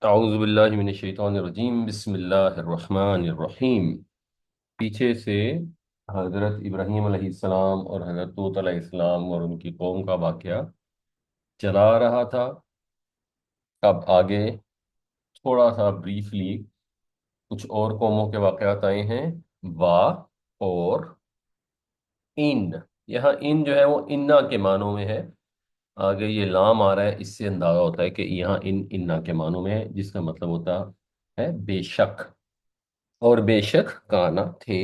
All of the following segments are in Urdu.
اعوذ باللہ من الشیطان الرجیم بسم اللہ الرحمن الرحیم۔ پیچھے سے حضرت ابراہیم علیہ السلام اور حضرت لوط علیہ السلام اور ان کی قوم کا واقعہ چلا رہا تھا۔ اب آگے تھوڑا سا بریفلی کچھ اور قوموں کے واقعات آئے ہیں۔ وا اور ان، یہاں ان جو ہے وہ انا کے معنوں میں ہے۔ آگے یہ لام آ رہا ہے، اس سے اندازہ ہوتا ہے کہ یہاں ان انا کے معنوں میں ہے، جس کا مطلب ہوتا ہے بے شک۔ اور بے شک کانا تھے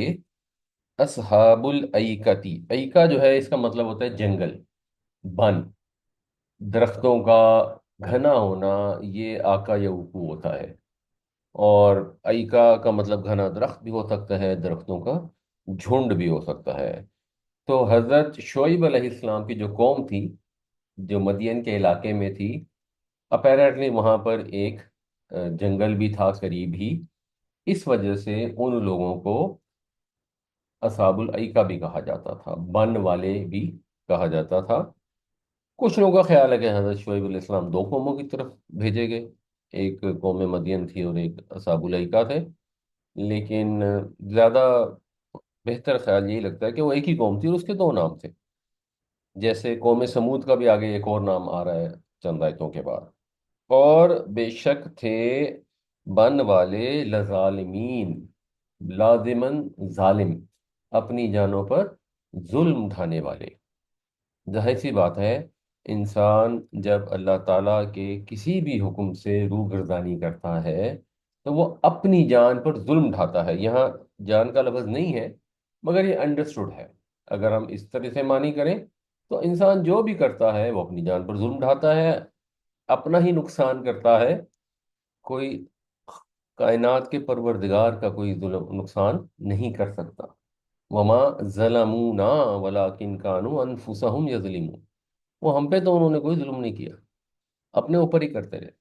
اصحاب الایکتی۔ ایکا جو ہے اس کا مطلب ہوتا ہے جنگل، بن، درختوں کا گھنا ہونا، یہ آکا یا وقوع ہوتا ہے۔ اور ایکا کا مطلب گھنا درخت بھی ہو سکتا ہے، درختوں کا جھنڈ بھی ہو سکتا ہے۔ تو حضرت شعیب علیہ السلام کی جو قوم تھی، جو مدین کے علاقے میں تھی، اپیرنٹلی وہاں پر ایک جنگل بھی تھا قریب ہی، اس وجہ سے ان لوگوں کو اصحاب الایکا بھی کہا جاتا تھا، بن والے بھی کہا جاتا تھا۔ کچھ لوگوں کا خیال ہے کہ حضرت شعیب علیہ السلام دو قوموں کی طرف بھیجے گئے، ایک قوم مدین تھی اور ایک اصحاب الایکا تھے، لیکن زیادہ بہتر خیال یہی لگتا ہے کہ وہ ایک ہی قوم تھی اور اس کے دو نام تھے، جیسے قوم سمود کا بھی آگے ایک اور نام آ رہا ہے چند آیتوں کے بعد۔ اور بے شک تھے بن والے لظالمین، لازمن ظالم، اپنی جانوں پر ظلم اٹھانے والے۔ ظاہر سی بات ہے، انسان جب اللہ تعالیٰ کے کسی بھی حکم سے روگردانی کرتا ہے تو وہ اپنی جان پر ظلم اٹھاتا ہے۔ یہاں جان کا لفظ نہیں ہے، مگر یہ انڈرسٹوڈ ہے۔ اگر ہم اس طرح سے معنی کریں تو انسان جو بھی کرتا ہے وہ اپنی جان پر ظلم اٹھاتا ہے، اپنا ہی نقصان کرتا ہے۔ کوئی کائنات کے پروردگار کا کوئی نقصان نہیں کر سکتا۔ وما ظلمونا ولکن کانوا انفسہم یظلمون، وہ ہم پہ تو انہوں نے کوئی ظلم نہیں کیا، اپنے اوپر ہی کرتے رہے۔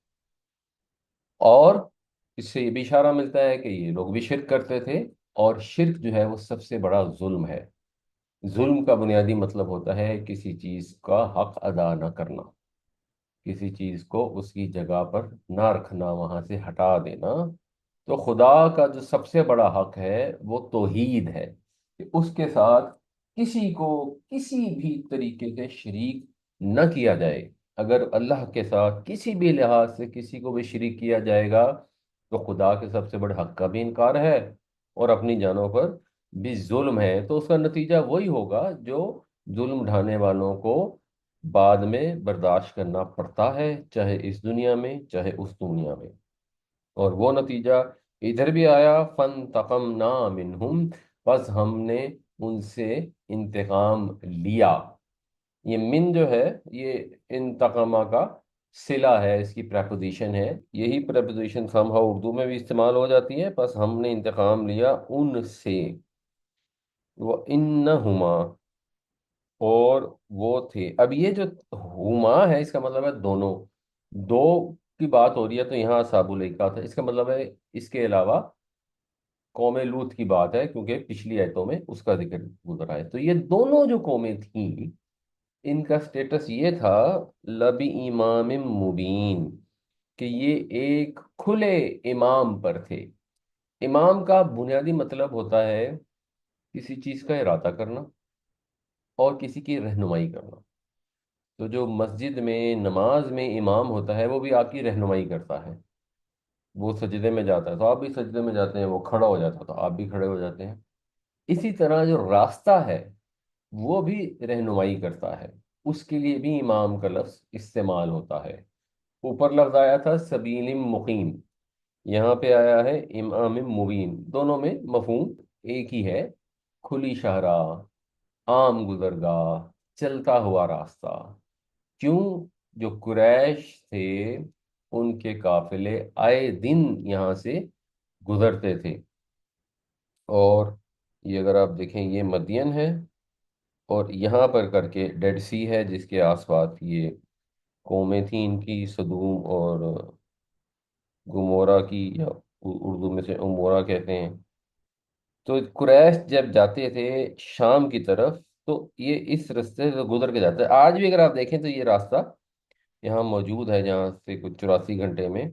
اور اس سے یہ بھی اشارہ ملتا ہے کہ یہ لوگ بھی شرک کرتے تھے، اور شرک جو ہے وہ سب سے بڑا ظلم ہے۔ ظلم کا بنیادی مطلب ہوتا ہے کسی چیز کا حق ادا نہ کرنا، کسی چیز کو اس کی جگہ پر نہ رکھنا، وہاں سے ہٹا دینا۔ تو خدا کا جو سب سے بڑا حق ہے وہ توحید ہے، کہ اس کے ساتھ کسی کو کسی بھی طریقے سے شریک نہ کیا جائے۔ اگر اللہ کے ساتھ کسی بھی لحاظ سے کسی کو بھی شریک کیا جائے گا تو خدا کے سب سے بڑے حق کا بھی انکار ہے، اور اپنی جانوں پر بھی ظلم ہے۔ تو اس کا نتیجہ وہی ہوگا جو ظلم ڈھانے والوں کو بعد میں برداشت کرنا پڑتا ہے، چاہے اس دنیا میں چاہے اس دنیا میں۔ اور وہ نتیجہ ادھر بھی آیا، فَانْتَقَمْنَا مِنْهُمْ، بس ہم نے ان سے انتقام لیا۔ یہ من جو ہے یہ انتقامہ کا صلہ ہے، اس کی پریپوزیشن ہے، یہی پریپوزیشن ہم اردو میں بھی استعمال ہو جاتی ہے۔ بس ہم نے انتقام لیا ان سے، وَإِنَّهُمَا، اور وہ تھے۔ اب یہ جو ہما ہے اس کا مطلب ہے دونوں، دو کی بات ہو رہی ہے، تو یہاں اصحاب الایکا تھا، اس کا مطلب ہے اس کے علاوہ قوم لوط کی بات ہے، کیونکہ پچھلی آیتوں میں اس کا ذکر گزرا ہے۔ تو یہ دونوں جو قومیں تھیں، ان کا سٹیٹس یہ تھا لبی امام مبین، کہ یہ ایک کھلے امام پر تھے۔ امام کا بنیادی مطلب ہوتا ہے کسی چیز کا ارادہ کرنا اور کسی کی رہنمائی کرنا۔ تو جو مسجد میں نماز میں امام ہوتا ہے وہ بھی آپ کی رہنمائی کرتا ہے۔ وہ سجدے میں جاتا ہے تو آپ بھی سجدے میں جاتے ہیں، وہ کھڑا ہو جاتا ہے تو آپ بھی کھڑے ہو جاتے ہیں۔ اسی طرح جو راستہ ہے وہ بھی رہنمائی کرتا ہے، اس کے لیے بھی امام کا لفظ استعمال ہوتا ہے۔ اوپر لفظ آیا تھا سبیل مقیم، یہاں پہ آیا ہے امام مبین، دونوں میں مفہوم ایک ہی ہے، کھلی شاہراہ، عام گزرگاہ، چلتا ہوا راستہ۔ کیوں؟ جو قریش تھے ان کے قافلے آئے دن یہاں سے گزرتے تھے۔ اور یہ اگر آپ دیکھیں یہ مدین ہے، اور یہاں پر کر کے ڈیڈ سی ہے جس کے آس پاس یہ قومیں تھیں ان کی، سدوم اور گمورا کی، یا اردو میں سے امورا کہتے ہیں۔ تو قریش جب جاتے تھے شام کی طرف تو یہ اس راستے سے گزر کے جاتے ہیں۔ آج بھی اگر آپ دیکھیں تو یہ راستہ یہاں موجود ہے، جہاں سے کچھ 84 گھنٹے میں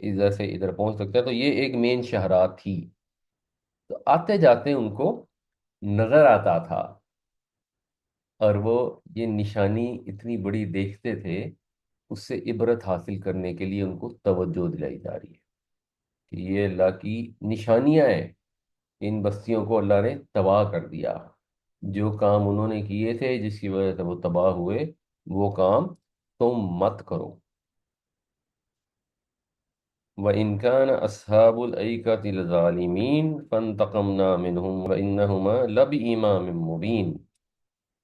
ادھر سے ادھر پہنچ سکتے ہیں، تو یہ ایک مین شاہراہ تھی۔ تو آتے جاتے ان کو نظر آتا تھا، اور وہ یہ نشانی اتنی بڑی دیکھتے تھے، اس سے عبرت حاصل کرنے کے لیے ان کو توجہ دلائی جا رہی ہے کہ یہ اللہ کی نشانیاں ہیں، ان بستیوں کو اللہ نے تباہ کر دیا، جو کام انہوں نے کیے تھے جس کی وجہ سے وہ تباہ ہوئے، وہ کام تم مت کرو۔ وَإِنْ كَانَ أَصْحَابُ الْأَيْكَةِ لَظَالِمِينَ فَانْتَقَمْنَا مِنْهُمْ وَإِنَّهُمَا لَبِإِمَامٍ مُبِينٍ۔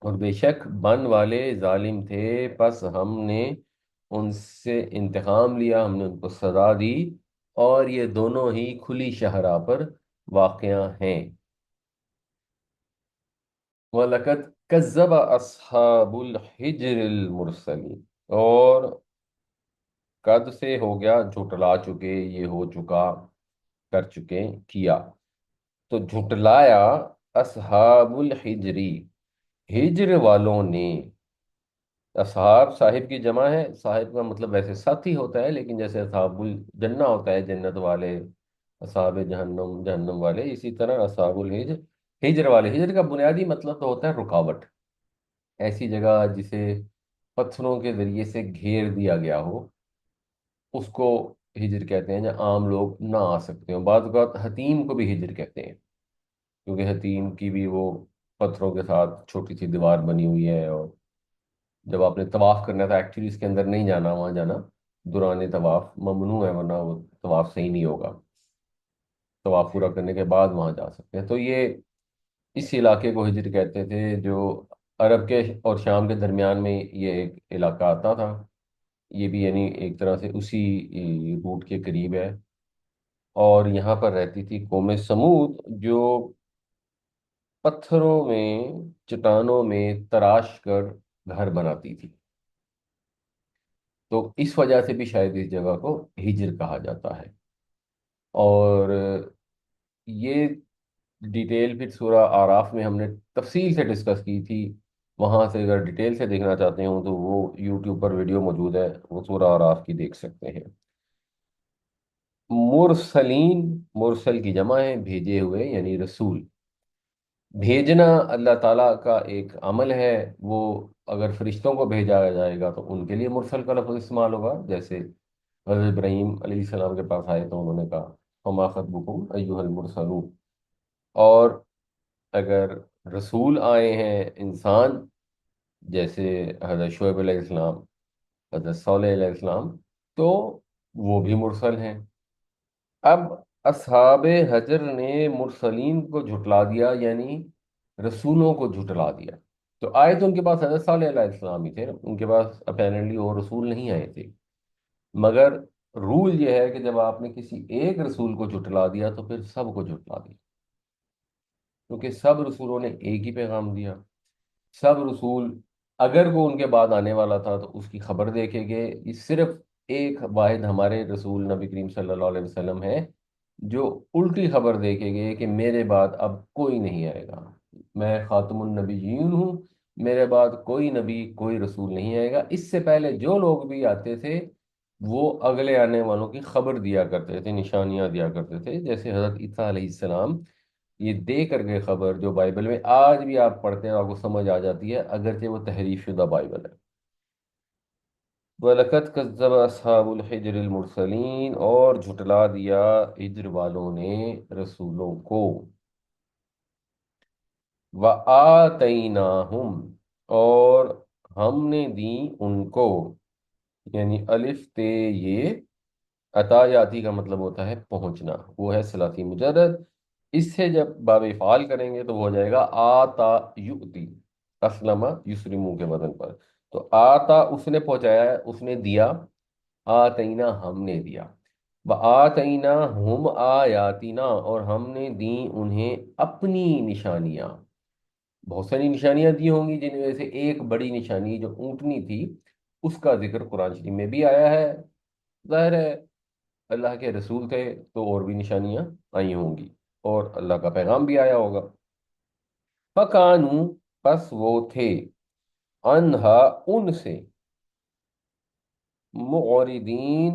اور بے شک بن والے ظالم تھے، پس ہم نے ان سے انتقام لیا، ہم نے ان کو سزا دی، اور یہ دونوں ہی کھلی شہراہ پر واقع ہیں۔ وَلَقَدْ كَذَّبَ أَصْحَابُ الْحِجْرِ الْمُرْسَلِينَ، اور قد سے ہو گیا جھٹلا چکے، یہ ہو چکا، کر چکے، کیا، تو جھٹلایا اصحاب الحجری، ہجر والوں نے۔ اصحاب صاحب کی جمع ہے، صاحب کا مطلب ویسے ساتھی ہوتا ہے، لیکن جیسے اصحاب الجنہ ہوتا ہے جنت والے، اصحاب جہنم جہنم والے، اسی طرح اصحاب الحجر ہجر والے۔ ہجر کا بنیادی مطلب تو ہوتا ہے رکاوٹ، ایسی جگہ جسے پتھروں کے ذریعے سے گھیر دیا گیا ہو، اس کو ہجر کہتے ہیں، جہاں عام لوگ نہ آ سکتے ہوں۔ بعض اوقات حتیم کو بھی ہجر کہتے ہیں، کیونکہ حتیم کی بھی وہ پتھروں کے ساتھ چھوٹی سی دیوار بنی ہوئی ہے، اور جب آپ نے طواف کرنا تھا ایکچولی اس کے اندر نہیں جانا، وہاں جانا دوران طواف ممنوع ہے، ورنہ وہ طواف صحیح نہیں ہوگا، طواف پورا کرنے کے بعد وہاں جا سکتے ہیں۔ تو یہ اس علاقے کو ہجر کہتے تھے، جو عرب کے اور شام کے درمیان میں یہ ایک علاقہ آتا تھا، یہ بھی یعنی ایک طرح سے اسی روٹ کے قریب ہے۔ اور یہاں پر رہتی تھی قوم سمود، جو پتھروں میں، چٹانوں میں تراش کر گھر بناتی تھی، تو اس وجہ سے بھی شاید اس جگہ کو ہجر کہا جاتا ہے۔ اور یہ ڈیٹیل پھر سورہ آراف میں ہم نے تفصیل سے ڈسکس کی تھی، وہاں سے اگر ڈیٹیل سے دیکھنا چاہتے ہوں تو وہ یوٹیوب پر ویڈیو موجود ہے، وہ سورہ آراف کی دیکھ سکتے ہیں۔ مرسلین، مرسل کی جمع ہے بھیجے ہوئے، یعنی رسول۔ بھیجنا اللہ تعالیٰ کا ایک عمل ہے، وہ اگر فرشتوں کو بھیجا جائے گا تو ان کے لیے مرسل کا لفظ استعمال ہوگا، جیسے حضرت ابراہیم علیہ السلام کے پاس آئے تو انہوں نے کہا فما خطبکم ایھا المرسلون۔ اور اگر رسول آئے ہیں انسان، جیسے حضرت شعیب علیہ السلام، حضرت صالح علیہ السلام، تو وہ بھی مرسل ہیں۔ اب اصحاب حجر نے مرسلین کو جھٹلا دیا، یعنی رسولوں کو جھٹلا دیا۔ تو آئے تو ان کے پاس حضرت صالح علیہ السلام ہی تھے، ان کے پاس اپیرنٹلی وہ رسول نہیں آئے تھے، مگر رول یہ ہے کہ جب آپ نے کسی ایک رسول کو جھٹلا دیا تو پھر سب کو جھٹلا دیا، کیونکہ سب رسولوں نے ایک ہی پیغام دیا۔ سب رسول اگر وہ ان کے بعد آنے والا تھا تو اس کی خبر دیکھیں گے، یہ صرف ایک واحد ہمارے رسول نبی کریم صلی اللہ علیہ وسلم ہے جو الٹی خبر دیکھیں گے کہ میرے بعد اب کوئی نہیں آئے گا، میں خاتم النبیین ہوں، میرے بعد کوئی نبی کوئی رسول نہیں آئے گا۔ اس سے پہلے جو لوگ بھی آتے تھے وہ اگلے آنے والوں کی خبر دیا کرتے تھے، نشانیاں دیا کرتے تھے، جیسے حضرت عیسیٰ علیہ السلام یہ دے کر گئے خبر، جو بائبل میں آج بھی آپ پڑھتے ہیں آپ کو سمجھ آ جاتی ہے، اگرچہ وہ تحریف شدہ بائبل ہے۔ وَلَقَدْ كَذَّبَ أَصْحَابُ الْحِجْرِ الْمُرْسَلِينَ، اور جھٹلا دیا ہجر والوں نے رسولوں کو۔ وَآتَيْنَاهُمْ، اور ہم نے دی ان کو، یعنی الف تے یہ عطا یاتی کا مطلب ہوتا ہے پہنچنا، وہ ہے ثلاثی مجرد، اس سے جب باب افعال کریں گے تو وہ ہو جائے گا آتا یؤتی، اسلم یسلمو کے وزن پر۔ تو آتا اس نے پہنچایا ہے، اس نے دیا، آتینا ہم نے دیا، آتینا ہم آیاتنا، اور ہم نے دی انہیں اپنی نشانیاں۔ بہت ساری نشانیاں دی ہوں گی، جن میں سے ایک بڑی نشانی جو اونٹنی تھی، اس کا ذکر قرآن شریف میں بھی آیا ہے۔ ظاہر ہے اللہ کے رسول تھے تو اور بھی نشانیاں آئی ہوں گی، اور اللہ کا پیغام بھی آیا ہوگا۔ فَكَانُوا، پس وہ تھے، انہا ان سے، معرضین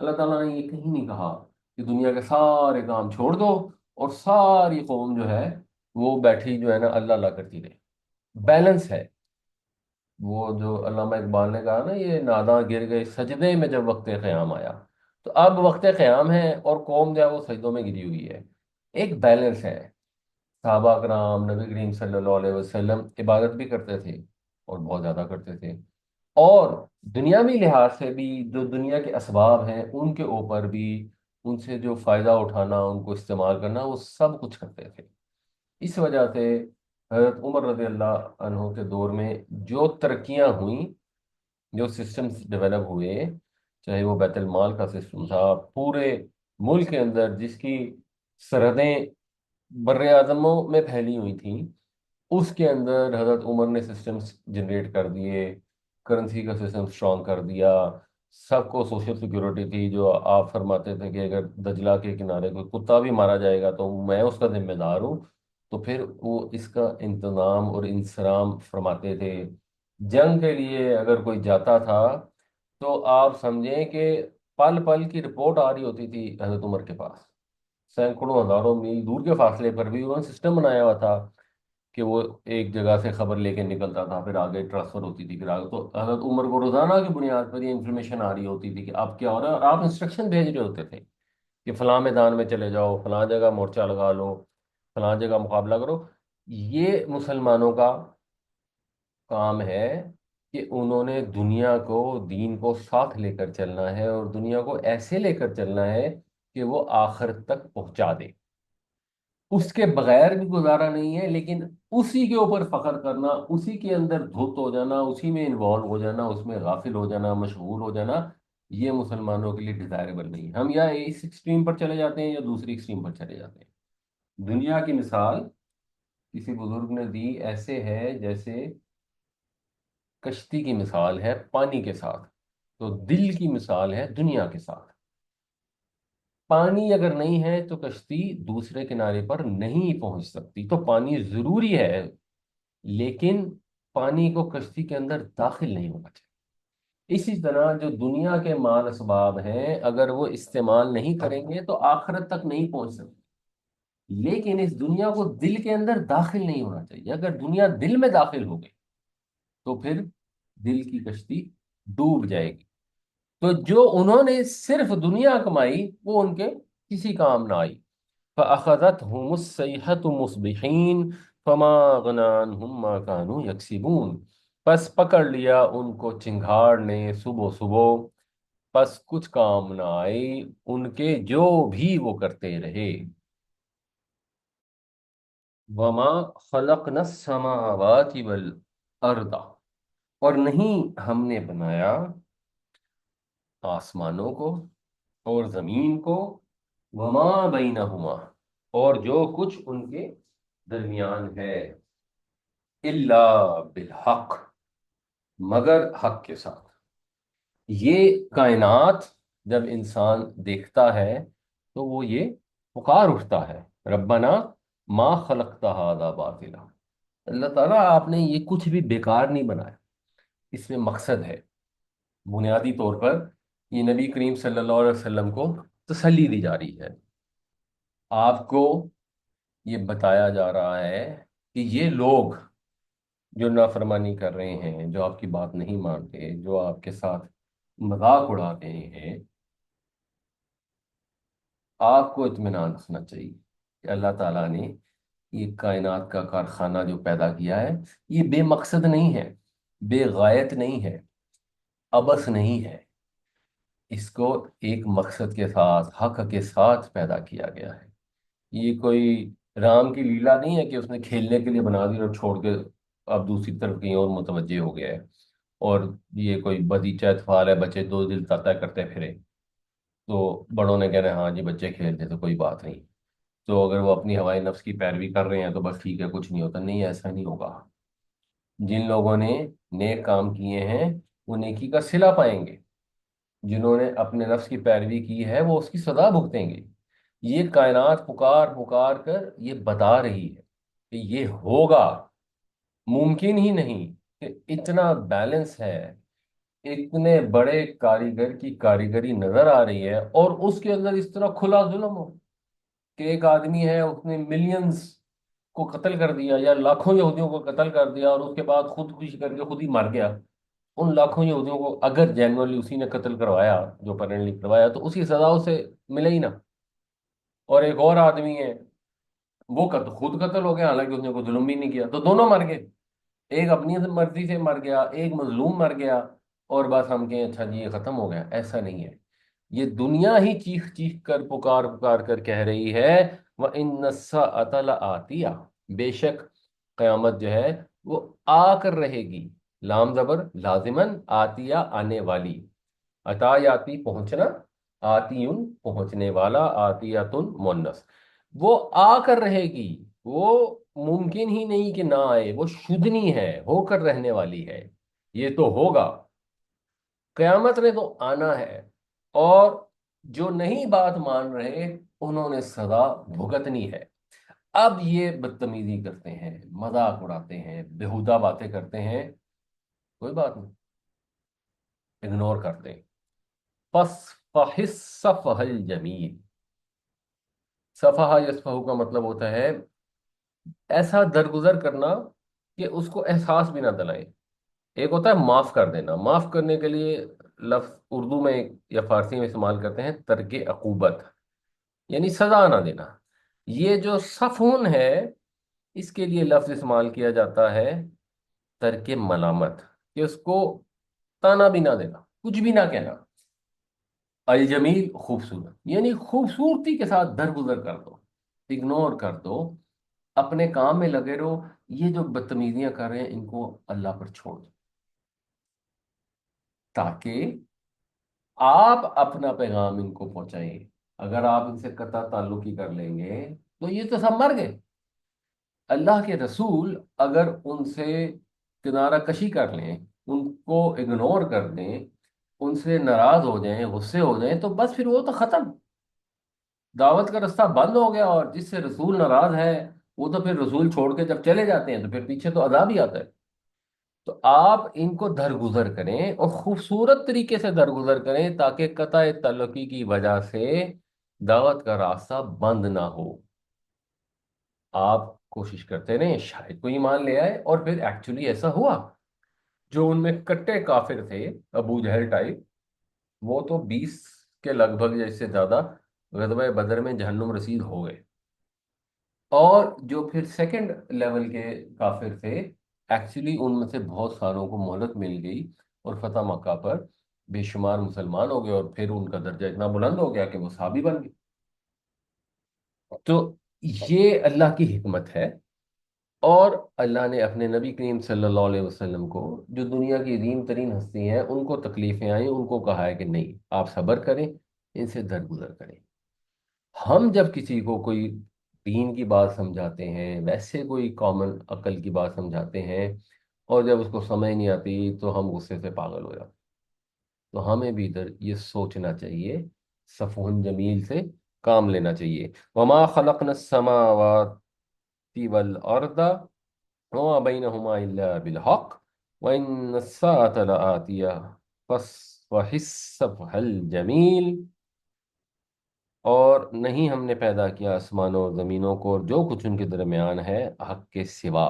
اللہ تعالیٰ نے یہ کہیں نہیں کہا کہ دنیا کے سارے کام چھوڑ دو اور ساری قوم جو ہے وہ بیٹھی جو ہے نا اللہ اللہ کرتی رہے۔ بیلنس ہے۔ وہ جو علامہ اقبال نے کہا نا، یہ ناداں گر گئے سجدے میں جب وقت قیام آیا، تو اب وقت قیام ہے اور قوم جو ہے وہ سجدوں میں گری ہوئی ہے۔ ایک بیلنس ہے۔ صحابہ کرام، نبی کریم صلی اللہ علیہ وسلم عبادت بھی کرتے تھے اور بہت زیادہ کرتے تھے، اور دنیاوی لحاظ سے بھی جو دنیا کے اسباب ہیں ان کے اوپر بھی ان سے جو فائدہ اٹھانا، ان کو استعمال کرنا، وہ سب کچھ کرتے تھے۔ اس وجہ سے حضرت عمر رضی اللہ عنہ کے دور میں جو ترقیاں ہوئیں، جو سسٹمز ڈیولپ ہوئے، چاہے وہ بیت المال کا سسٹم تھا پورے ملک کے اندر، جس کی سرحدیں بر اعظموں میں پھیلی ہوئی تھیں، اس کے اندر حضرت عمر نے سسٹمز جنریٹ کر دیے، کرنسی کا سسٹم اسٹرانگ کر دیا۔ سب کو سوشل سیکورٹی تھی، جو آپ فرماتے تھے کہ اگر دجلہ کے کنارے کوئی کتا بھی مارا جائے گا تو میں اس کا ذمہ دار ہوں، تو پھر وہ اس کا انتظام اور انصرام فرماتے تھے۔ جنگ کے لیے اگر کوئی جاتا تھا تو آپ سمجھیں کہ پل پل کی رپورٹ آ رہی ہوتی تھی حضرت عمر کے پاس، سینکڑوں ہزاروں میل دور کے فاصلے پر بھی انہوں نے سسٹم بنایا ہوا تھا کہ وہ ایک جگہ سے خبر لے کے نکلتا تھا، پھر آگے ٹرانسفر ہوتی تھی، پھر آگے تو حضرت عمر کو روزانہ کی بنیاد پر یہ انفارمیشن آ رہی ہوتی تھی کہ اب کیا ہو رہا ہے، اور آپ انسٹرکشن بھیج رہے ہوتے تھے کہ فلاں میدان میں چلے جاؤ، فلاں جگہ مورچہ لگا لو، فلاں جگہ مقابلہ کرو۔ یہ مسلمانوں کا کام ہے کہ انہوں نے دنیا کو، دین کو ساتھ لے کر چلنا ہے، اور دنیا کو ایسے لے کر چلنا ہے کہ وہ آخر تک پہنچا دے۔ اس کے بغیر بھی گزارا نہیں ہے، لیکن اسی کے اوپر فخر کرنا، اسی کے اندر دھت ہو جانا، اسی میں انوالو ہو جانا، اس میں غافل ہو جانا، مشغول ہو جانا، یہ مسلمانوں کے لیے ڈیزائربل نہیں ہے۔ ہم یا اس ایکسٹریم پر چلے جاتے ہیں یا دوسری ایکسٹریم پر چلے جاتے ہیں۔ دنیا کی مثال کسی بزرگ نے دی، ایسے ہے جیسے کشتی کی مثال ہے پانی کے ساتھ، تو دل کی مثال ہے دنیا کے ساتھ۔ پانی اگر نہیں ہے تو کشتی دوسرے کنارے پر نہیں پہنچ سکتی، تو پانی ضروری ہے، لیکن پانی کو کشتی کے اندر داخل نہیں ہونا چاہیے۔ اسی طرح جو دنیا کے مال اسباب ہیں، اگر وہ استعمال نہیں کریں گے تو آخرت تک نہیں پہنچ سکتے، لیکن اس دنیا کو دل کے اندر داخل نہیں ہونا چاہیے۔ اگر دنیا دل میں داخل ہو گئی تو پھر دل کی کشتی ڈوب جائے گی۔ تو جو انہوں نے صرف دنیا کمائی وہ ان کے کسی کام نہ آئی۔ فَأَخَذَتْهُمُ الصَّيْحَةُ مُصْبِحِينَ فَمَا أَغْنَىٰ عَنْهُم مَّا كَانُوا يَكْسِبُونَ، پس پکڑ لیا ان کو چنگھاڑ نے صبح صبح، پس کچھ کام نہ آئی ان کے جو بھی وہ کرتے رہے۔ وَمَا خَلَقْنَا السَّمَاوَاتِ وَالْأَرْضَ، اور نہیں ہم نے بنایا آسمانوں کو اور زمین کو، وما بینہما، اور جو کچھ ان کے درمیان ہے، الا بالحق، مگر حق کے ساتھ۔ یہ کائنات جب انسان دیکھتا ہے تو وہ یہ پکار اٹھتا ہے، ربنا ما خلقت ھذا باطلا، اللہ تعالیٰ آپ نے یہ کچھ بھی بیکار نہیں بنایا، اس میں مقصد ہے۔ بنیادی طور پر یہ نبی کریم صلی اللہ علیہ وسلم کو تسلی دی جا رہی ہے، آپ کو یہ بتایا جا رہا ہے کہ یہ لوگ جو نافرمانی کر رہے ہیں، جو آپ کی بات نہیں مانتے، جو آپ کے ساتھ مذاق اڑا رہے ہیں، آپ کو اطمینان رکھنا چاہیے کہ اللہ تعالیٰ نے یہ کائنات کا کارخانہ جو پیدا کیا ہے، یہ بے مقصد نہیں ہے، بے غایت نہیں ہے، عبث نہیں ہے، اس کو ایک مقصد کے ساتھ، حق کے ساتھ پیدا کیا گیا ہے۔ یہ کوئی رام کی لیلا نہیں ہے کہ اس نے کھیلنے کے لیے بنا دی اور چھوڑ کے اب دوسری طرف کہیں اور متوجہ ہو گیا ہے، اور یہ کوئی بدیچہ اطفال ہے، بچے دو دل طے کرتے پھرے، تو بڑوں نے کہنا ہاں جی بچے کھیلتے تو کوئی بات نہیں، تو اگر وہ اپنی ہوائی نفس کی پیروی کر رہے ہیں تو بس ٹھیک ہے، کچھ نہیں ہوتا۔ نہیں، ایسا نہیں ہوگا۔ جن لوگوں نے نیک کام کیے ہیں وہ نیکی کا صلہ پائیں گے، جنہوں نے اپنے نفس کی پیروی کی ہے وہ اس کی سزا بھگتیں گے۔ یہ کائنات پکار پکار کر یہ بتا رہی ہے کہ یہ ہوگا، ممکن ہی نہیں کہ اتنا بیلنس ہے، اتنے بڑے کاریگر کی کاریگری نظر آ رہی ہے اور اس کے اندر اس طرح کھلا ظلم ہو کہ ایک آدمی ہے، اس نے ملینز کو قتل کر دیا یا لاکھوں یہودیوں کو قتل کر دیا اور اس کے بعد خودکشی کر کے خود ہی مر گیا۔ ان لاکھوں یہودیوں کو اگر جنرلی اسی نے قتل کروایا، جو پیرنٹلی کروایا، تو اسی سزا اسے ملے ہی نا۔ اور ایک اور آدمی ہے، وہ خود قتل ہو گیا، حالانکہ اس نے کوئی ظلم بھی نہیں کیا، تو دونوں مر گئے۔ ایک اپنی مرضی سے مر گیا، ایک مظلوم مر گیا، اور بس ہم کہیں اچھا جی یہ ختم ہو گیا۔ ایسا نہیں ہے، یہ دنیا ہی چیخ چیخ کر پکار پکار کر کہہ رہی ہے وَإِنَّ السَّاعَةَ لَآتِيَةٌ، بے شک قیامت جو ہے وہ آ کر رہے گی۔ لام زبر لازمن، آتیہ آنے والی، عطا یاتی پہنچنا، آتیون پہنچنے والا، آتیاتن مونس، وہ آ کر رہے گی۔ وہ ممکن ہی نہیں کہ نہ آئے، وہ شدنی ہے، ہو کر رہنے والی ہے، یہ تو ہوگا۔ قیامت نے تو آنا ہے، اور جو نہیں بات مان رہے انہوں نے سزا بھگتنی ہے۔ اب یہ بدتمیزی کرتے ہیں، مذاق اڑاتے ہیں، بےہودہ باتیں کرتے ہیں، کوئی بات نہیں، اگنور کرتے ہیں۔ پس فحس صفح الجمیل، صفحہ یصفح کا مطلب ہوتا ہے ایسا درگزر کرنا کہ اس کو احساس بھی نہ دلائے۔ ایک ہوتا ہے معاف کر دینا، معاف کرنے کے لیے لفظ اردو میں یا فارسی میں استعمال کرتے ہیں ترک عقوبت، یعنی سزا نہ دینا۔ یہ جو صفون ہے، اس کے لیے لفظ استعمال کیا جاتا ہے ترک ملامت، کہ اس کو تانا بھی نہ دینا، کچھ بھی نہ کہنا۔ الجمیل خوبصورت، یعنی خوبصورتی کے ساتھ درگزر کر دو، اگنور کر دو، اپنے کام میں لگے رہو۔ یہ جو بدتمیزیاں کر رہے ہیں ان کو اللہ پر چھوڑ دو، تاکہ آپ اپنا پیغام ان کو پہنچائیں۔ اگر آپ ان سے قطع تعلق ہی کر لیں گے تو یہ تو سب مر گئے۔ اللہ کے رسول اگر ان سے کنارہ کشی کر لیں، ان کو اگنور کر دیں، ان سے ناراض ہو جائیں، غصے ہو جائیں، تو بس پھر وہ تو ختم، دعوت کا رستہ بند ہو گیا۔ اور جس سے رسول ناراض ہے وہ تو پھر رسول چھوڑ کے جب چلے جاتے ہیں تو پھر پیچھے تو عذاب ہی آتا ہے۔ تو آپ ان کو درگزر کریں اور خوبصورت طریقے سے درگزر کریں، تاکہ قطع تعلقی کی وجہ سے دعوت کا راستہ بند نہ ہو۔ آپ کوشش کرتے رہیں، شاید کوئی ایمان لے آئے، اور پھر ایکچولی ایسا ہوا۔ جو ان میں کٹے کافر تھے، ابو جہل ٹائپ، وہ تو 20 کے لگ بھگ یا اس سے زیادہ غزوہ بدر میں جہنم رسید ہو گئے۔ اور جو پھر سیکنڈ لیول کے کافر تھے، ایکچولی ان میں سے بہت ساروں کو مہلت مل گئی، اور فتح مکہ پر بے شمار مسلمان ہو گئے، اور پھر ان کا درجہ اتنا بلند ہو گیا کہ وہ صحابی بن گئے۔ تو یہ اللہ کی حکمت ہے۔ اور اللہ نے اپنے نبی کریم صلی اللہ علیہ وسلم کو، جو دنیا کی عظیم ترین ہستی ہیں، ان کو تکلیفیں آئیں، ان کو کہا ہے کہ نہیں، آپ صبر کریں، ان سے درگزر کریں۔ ہم جب کسی کو کوئی دین کی بات سمجھاتے ہیں، ویسے کوئی کامن عقل کی بات سمجھاتے ہیں، اور جب اس کو سمجھ نہیں آتی تو ہم غصے سے پاگل ہو جاتے ہیں۔ تو ہمیں بھی ادھر یہ سوچنا چاہیے، صفون جمیل سے کام لینا چاہیے۔ وما خلقنا السماوات والارض وما بينهما إلا بالحق وإن الساعة لآتية فاصفح الصفح الجمیل، اور نہیں ہم نے پیدا کیا آسمانوں اور زمینوں کو اور جو کچھ ان کے درمیان ہے حق کے سوا،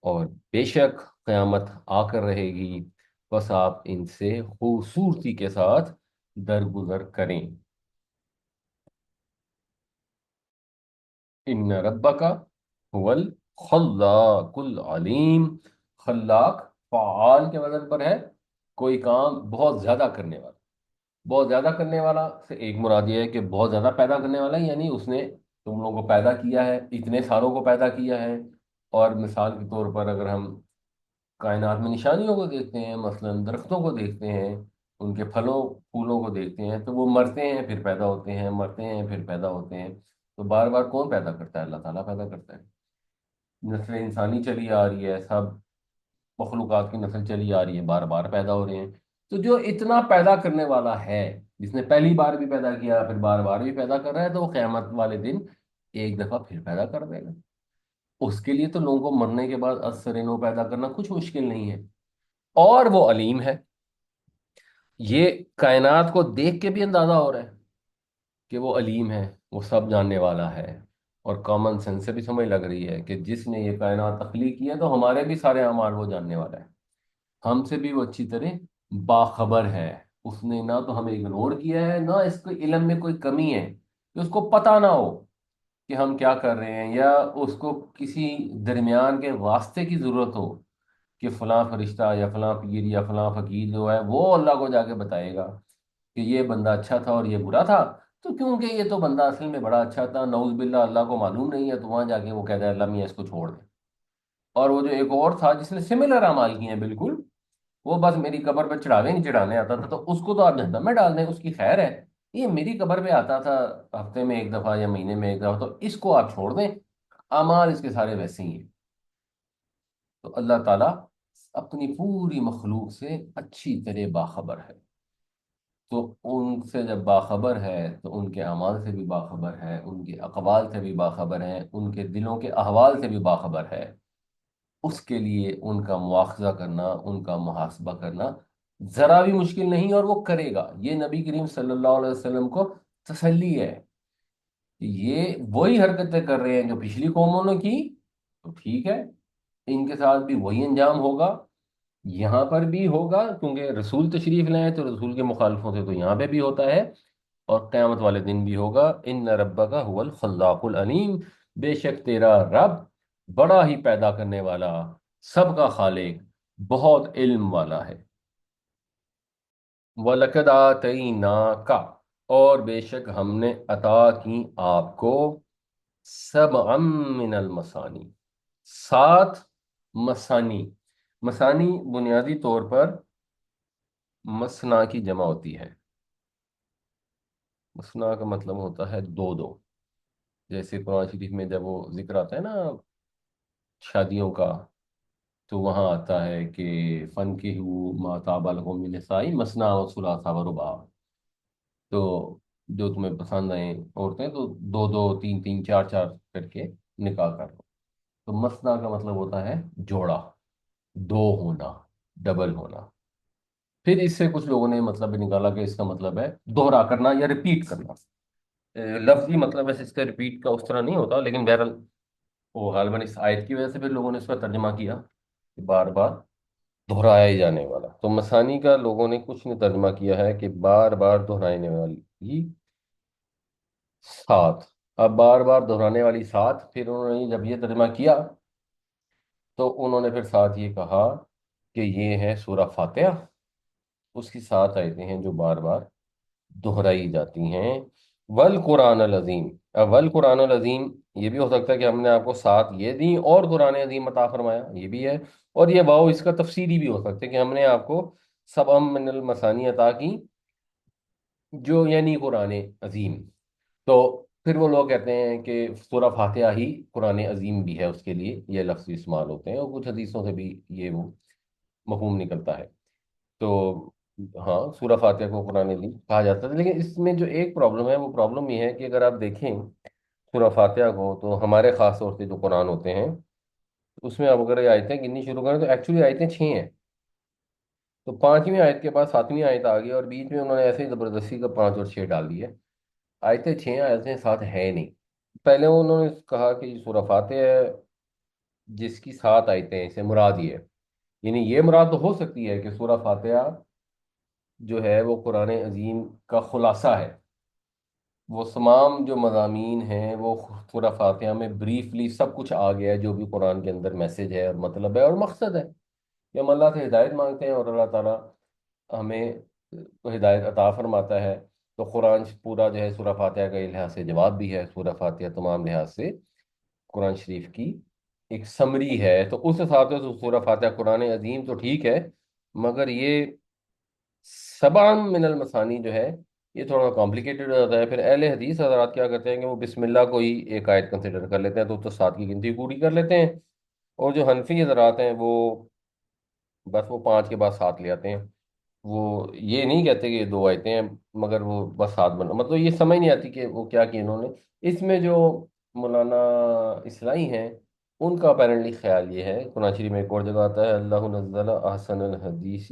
اور بے شک قیامت آ کر رہے گی، بس آپ ان سے خوبصورتی کے ساتھ درگزر کریں۔ ان ربک هو الخلاق العلیم، خلاق فعال کے وزن پر ہے، کوئی کام بہت زیادہ کرنے والا۔ بہت زیادہ کرنے والا سے ایک مراد یہ ہے کہ بہت زیادہ پیدا کرنے والا، یعنی اس نے تم لوگوں کو پیدا کیا ہے، اتنے ساروں کو پیدا کیا ہے۔ اور مثال کے طور پر اگر ہم کائنات میں نشانیوں کو دیکھتے ہیں، مثلا درختوں کو دیکھتے ہیں، ان کے پھلوں پھولوں کو دیکھتے ہیں، تو وہ مرتے ہیں پھر پیدا ہوتے ہیں، مرتے ہیں پھر پیدا ہوتے ہیں۔ تو بار بار کون پیدا کرتا ہے؟ اللہ تعالیٰ پیدا کرتا ہے۔ نسل انسانی چلی آ رہی ہے، سب مخلوقات کی نسل چلی آ رہی ہے، بار بار پیدا ہو رہے ہیں۔ تو جو اتنا پیدا کرنے والا ہے، جس نے پہلی بار بھی پیدا کیا پھر بار بار بھی پیدا کر رہا ہے، تو وہ قیامت والے دن ایک دفعہ پھر پیدا کر دے گا۔ اس کے لیے تو لوگوں کو مرنے کے بعد از سر نو پیدا کرنا کچھ مشکل نہیں ہے، اور وہ علیم ہے۔ یہ کائنات کو دیکھ کے بھی اندازہ ہو رہا ہے کہ وہ علیم ہے، وہ سب جاننے والا ہے، اور کامن سینس سے بھی سمجھ لگ رہی ہے کہ جس نے یہ کائنات تخلیق کی ہے تو ہمارے بھی سارے اعمال وہ جاننے والا ہے، ہم سے بھی وہ اچھی طرح باخبر ہے۔ اس نے نہ تو ہمیں اگنور کیا ہے، نہ اس کے علم میں کوئی کمی ہے کہ اس کو پتہ نہ ہو کہ ہم کیا کر رہے ہیں، یا اس کو کسی درمیان کے واسطے کی ضرورت ہو کہ فلاں فرشتہ یا فلاں پیر یا فلاں فقیر جو ہے وہ اللہ کو جا کے بتائے گا کہ یہ بندہ اچھا تھا اور یہ برا تھا، تو کیونکہ یہ تو بندہ اصل میں بڑا اچھا تھا، نعوذ باللہ اللہ کو معلوم نہیں ہے، تو وہاں جا کے وہ کہتا ہے اللہ میاں اس کو چھوڑ دے۔ اور وہ جو ایک اور تھا جس نے سملر اعمال کیے ہیں بالکل، وہ بس میری قبر پہ چڑھاوے نہیں چڑھانے آتا تھا، تو اس کو تو آپ جہنم میں ڈال دیں، اس کی خیر ہے۔ یہ میری قبر پہ آتا تھا ہفتے میں ایک دفعہ یا مہینے میں ایک دفعہ، تو اس کو آپ چھوڑ دیں، اعمال اس کے سارے ویسے ہی ہیں۔ تو اللہ تعالیٰ اپنی پوری مخلوق سے اچھی طرح باخبر ہے، تو ان سے جب باخبر ہے تو ان کے اعمال سے بھی باخبر ہے، ان کے اقوال سے بھی باخبر ہے، ان کے دلوں کے احوال سے بھی باخبر ہے۔ اس کے لیے ان کا مواخذہ کرنا، ان کا محاسبہ کرنا ذرا بھی مشکل نہیں، اور وہ کرے گا۔ یہ نبی کریم صلی اللہ علیہ وسلم کو تسلی ہے کہ یہ وہی حرکتیں کر رہے ہیں جو پچھلی قوموں نے کی، تو ٹھیک ہے، ان کے ساتھ بھی وہی انجام ہوگا، یہاں پر بھی ہوگا، کیونکہ رسول تشریف لائے تو رسول کے مخالفوں سے تو یہاں پہ بھی ہوتا ہے، اور قیامت والے دن بھی ہوگا۔ ان ربک هو الخلاق العلیم، بے شک تیرا رب بڑا ہی پیدا کرنے والا، سب کا خالق، بہت علم والا ہے۔ وَلَقَدْ آتَيْنَاكَ، اور بے شک ہم نے عطا کی آپ کو، سبعا من المثانی، 7 مثانی۔ مثانی بنیادی طور پر مثنا کی جمع ہوتی ہے۔ مثنا کا مطلب ہوتا ہے دو دو، جیسے قرآن شریف میں جب وہ ذکر آتا ہے نا شادیوں کا، تو وہاں آتا ہے کہ فن کے ما طاب لکم من النساء مثنی و ثلاث و رباع، تو جو تمہیں پسند آئیں عورتیں تو دو دو تین تین چار چار کر کے نکاح کر لو۔ تو مثنا کا مطلب ہوتا ہے جوڑا، دو ہونا، ڈبل ہونا۔ پھر اس سے کچھ لوگوں نے مطلب بھی نکالا کہ اس کا مطلب ہے دوہرا کرنا یا ریپیٹ کرنا۔ لفظی مطلب ویسے اس کا ریپیٹ کا اس طرح نہیں ہوتا، لیکن بہرحال وہ غالباً اس آیت کی وجہ سے پھر لوگوں نے اس کا ترجمہ کیا کہ بار بار دہرایا ہی جانے والا۔ تو مثانی کا لوگوں نے کچھ نے ترجمہ کیا ہے کہ بار بار دہرانے والی 7۔ اب بار بار دہرانے والی 7، پھر انہوں نے جب یہ ترجمہ کیا تو انہوں نے پھر ساتھ یہ کہا کہ یہ ہے سورہ فاتحہ، اس کی 7 آیتیں ہیں جو بار بار دہرائی جاتی ہیں۔ والقرآن العظیم، اب والقرآن العظیم یہ بھی ہو سکتا ہے کہ ہم نے آپ کو 7 یہ دیں اور قرآن عظیم عطا فرمایا، یہ بھی ہے، اور یہ واؤ اس کا تفسیری بھی ہو سکتا ہے کہ ہم نے آپ کو سبع من المثانی عطا کی، جو یعنی قرآن عظیم۔ تو پھر وہ لوگ کہتے ہیں کہ سورہ فاتحہ ہی قرآن عظیم بھی ہے، اس کے لیے یہ لفظ استعمال ہوتے ہیں، اور کچھ حدیثوں سے بھی یہ وہ مفہوم نکلتا ہے۔ تو ہاں، سورہ فاتحہ کو قرآن عظیم کہا جاتا ہے، لیکن اس میں جو ایک پرابلم ہے، وہ پرابلم یہ ہے کہ اگر آپ دیکھیں سورہ فاتحہ کو، تو ہمارے خاص طور سے جو قرآن ہوتے ہیں اس میں آپ اگر یہ آیتیں گننی شروع کریں تو ایکچولی آیتیں 6 ہیں، تو 5ویں آیت کے بعد 7ویں آیت آ گئی، اور بیچ میں انہوں نے ایسے ہی زبردستی کا 5 اور 6 ڈال دیے، آیتیں 6 آیتیں 7 ہے نہیں۔ پہلے انہوں نے کہا کہ یہ سورہ فاتحہ ہے جس کی 7 آیتیں، اسے مراد یہ ہے، یعنی یہ مراد تو ہو سکتی ہے کہ سورہ فاتحہ جو ہے وہ قرآن عظیم کا خلاصہ ہے، وہ تمام جو مضامین ہیں وہ سورہ فاتحہ میں بریفلی سب کچھ آ گیا ہے، جو بھی قرآن کے اندر میسج ہے اور مطلب ہے اور مقصد ہے کہ ہم اللہ سے ہدایت مانگتے ہیں، اور اللہ تعالیٰ ہمیں ہدایت عطا فرماتا ہے۔ تو قرآن پورا جو ہے سورہ فاتحہ کا لحاظ سے جواب بھی ہے، سورہ فاتحہ تمام لحاظ سے قرآن شریف کی ایک سمری ہے، تو اس حساب سے تو سورہ فاتحہ قرآن عظیم تو ٹھیک ہے، مگر یہ سبع من المثانی جو ہے یہ تھوڑا کمپلیکیٹڈ ہو جاتا ہے۔ پھر اہل حدیث حضرات کیا کرتے ہیں کہ وہ بسم اللہ کو ہی ایک آیت کنسیڈر کر لیتے ہیں، تو 7 کی گنتی پوری کر لیتے ہیں، اور جو حنفی حضرات ہیں وہ بس وہ 5 کے بعد 7 لے آتے ہیں، وہ یہ نہیں کہتے کہ یہ 2 آیتیں ہیں، مگر وہ بس 7 بنا، مطلب یہ سمجھ نہیں آتی کہ وہ کیا انہوں نے اس میں۔ جو مولانا اصلاحی ہیں ان کا اپیرنٹلی خیال یہ ہے، قرآن شریف میں ایک اور جگہ آتا ہے اللہ نزل احسن الحدیث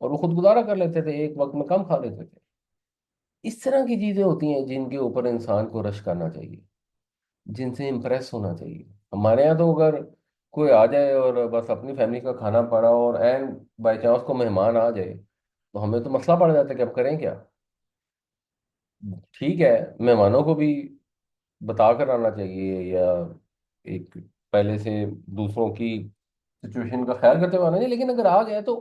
اور وہ خود گزارا کر لیتے تھے، ایک وقت میں کم کھا لیتے تھے۔ اس طرح کی چیزیں ہوتی ہیں جن کے اوپر انسان کو رش کرنا چاہیے، جن سے امپریس ہونا چاہیے۔ ہمارے یہاں تو اگر کوئی آ جائے اور بس اپنی فیملی کا کھانا پڑا اور این بائی چانس کو مہمان آ جائے، تو ہمیں تو مسئلہ پڑ جاتا ہے کہ اب کریں کیا۔ ٹھیک ہے، مہمانوں کو بھی بتا کر آنا چاہیے، یا ایک پہلے سے دوسروں کی سچویشن کا خیال کرتے ہوئے آنا چاہیے، لیکن اگر آ گیا تو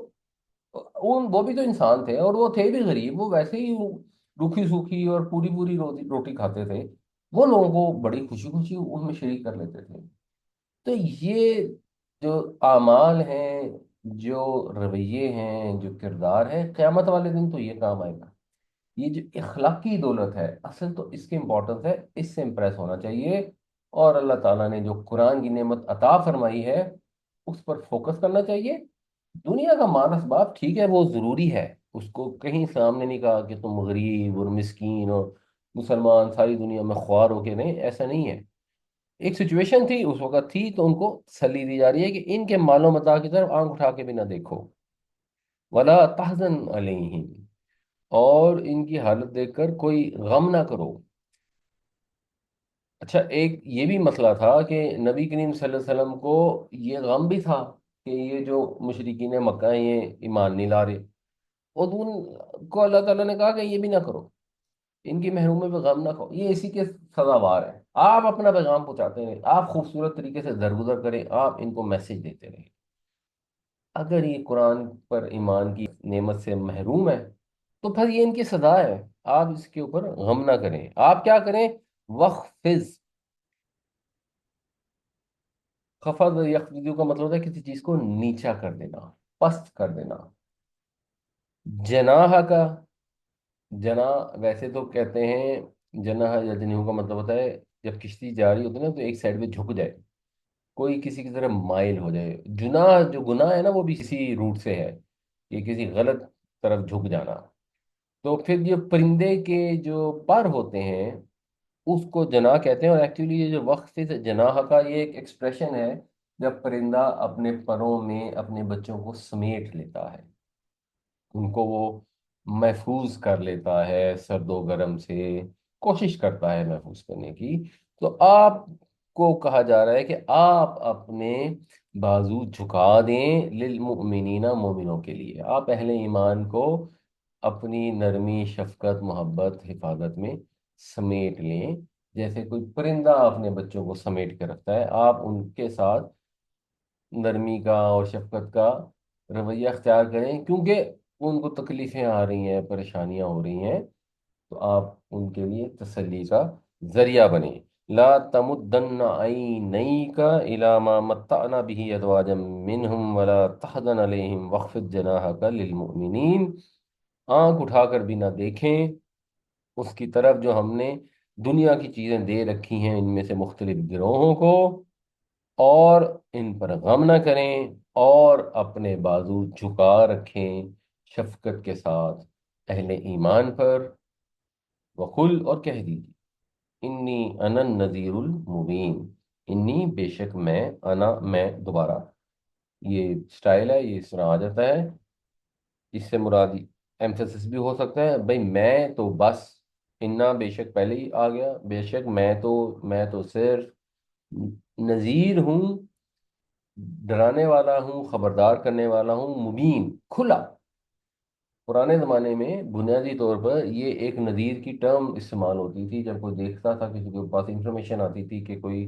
وہ بھی تو انسان تھے، اور وہ تھے بھی غریب، وہ ویسے ہی روکھی سوکھی اور پوری پوری روٹی روٹی کھاتے تھے، وہ لوگوں کو بڑی خوشی خوشی ان میں شریک کر لیتے تھے۔ تو یہ جو اعمال ہیں، جو رویے ہیں، جو کردار ہے، قیامت والے دن تو یہ کام آئے گا۔ یہ جو اخلاقی دولت ہے، اصل تو اس کی امپورٹنس ہے، اس سے امپریس ہونا چاہیے، اور اللہ تعالیٰ نے جو قرآن کی نعمت عطا فرمائی ہے اس پر فوکس کرنا چاہیے۔ دنیا کا مال اسباب ٹھیک ہے، وہ ضروری ہے، اس کو کہیں سامنے نہیں کہا کہ تم غریب اور مسکین اور مسلمان ساری دنیا میں خوار ہو کے، نہیں، ایسا نہیں ہے۔ ایک سچویشن تھی اس وقت تھی، تو ان کو تسلی دی جا رہی ہے کہ ان کے مال و متاع کی طرف آنکھ اٹھا کے بھی نہ دیکھو، ولا تحزن علیہم، اور ان کی حالت دیکھ کر کوئی غم نہ کرو۔ اچھا، ایک یہ بھی مسئلہ تھا کہ نبی کریم صلی اللہ علیہ وسلم کو یہ غم بھی تھا کہ یہ جو مشرکین مکہ ہیں یہ ایمان نہیں لا رہے، اور ان کو اللہ تعالیٰ نے کہا کہ یہ بھی نہ کرو، ان کی محرومی پہ غم نہ کھاؤ، یہ اسی کے سزاوار ہے۔ آپ اپنا پیغام پہنچاتے رہیں، آپ خوبصورت طریقے سے درگزر کریں، آپ ان کو میسج دیتے رہیں۔ اگر یہ قرآن پر ایمان کی نعمت سے محروم ہے تو پھر یہ ان کی سزا ہے، آپ اس کے اوپر غم نہ کریں۔ آپ کیا کریں؟ وخفض، خفض یخفض کا مطلب ہے کسی چیز کو نیچا کر دینا، پست کر دینا۔ جناح کا، جناح ویسے تو کہتے ہیں، جناح یا جنیح کا مطلب ہوتا ہے جب کشتی جا رہی ہوتی ہے نا تو ایک سائڈ پہ جھک جائے، کوئی کسی کی طرف مائل ہو جائے۔ جناح جو گناہ ہے نا وہ بھی اسی روٹ سے ہے، یہ کسی غلط طرف جھک جانا۔ تو پھر یہ پرندے کے جو پر ہوتے ہیں اس کو جناح کہتے ہیں، اور ایکچولی یہ جو وقت سے جناح کا یہ ایک ایکسپریشن ہے جب پرندہ اپنے پروں میں اپنے بچوں کو سمیٹ لیتا ہے، ان کو وہ محفوظ کر لیتا ہے سرد و گرم سے، کوشش کرتا ہے محفوظ کرنے کی۔ تو آپ کو کہا جا رہا ہے کہ آپ اپنے بازو جھکا دیں للمؤمنین، مومنوں کے لیے، آپ اہل ایمان کو اپنی نرمی، شفقت، محبت، حفاظت میں سمیٹ لیں، جیسے کوئی پرندہ اپنے بچوں کو سمیٹ کے رکھتا ہے، آپ ان کے ساتھ نرمی کا اور شفقت کا رویہ اختیار کریں، کیونکہ ان کو تکلیفیں آ رہی ہیں، پریشانیاں ہو رہی ہیں، تو آپ ان کے لیے تسلی کا ذریعہ بنیں۔ لا تمدن عینیک الی ما متعنا به ازواجا منهم ولا تحزن علیہم واخفض جناحک للمؤمنین، آنکھ اٹھا کر بھی نہ دیکھیں اس کی طرف جو ہم نے دنیا کی چیزیں دے رکھی ہیں ان میں سے مختلف گروہوں کو، اور ان پر غم نہ کریں، اور اپنے بازو جھکا رکھیں شفقت کے ساتھ اہل ایمان پر۔ وقل، اور کہہ دیجیے، انی انا النذیر المبین، انی بے شک میں، انا میں، دوبارہ یہ سٹائل ہے، یہ اس طرح آ جاتا ہے، اس سے مراد ایمفیسس بھی ہو سکتا ہے بھائی، میں تو بس، انا بے شک پہلے ہی آ گیا، بے شک میں تو صرف نذیر ہوں، ڈرانے والا ہوں، خبردار کرنے والا ہوں، مبین، کھلا۔ پرانے زمانے میں بنیادی طور پر یہ ایک نذیر کی ٹرم استعمال ہوتی تھی جب کوئی دیکھتا تھا، کسی کے پاس انفارمیشن آتی تھی کہ کوئی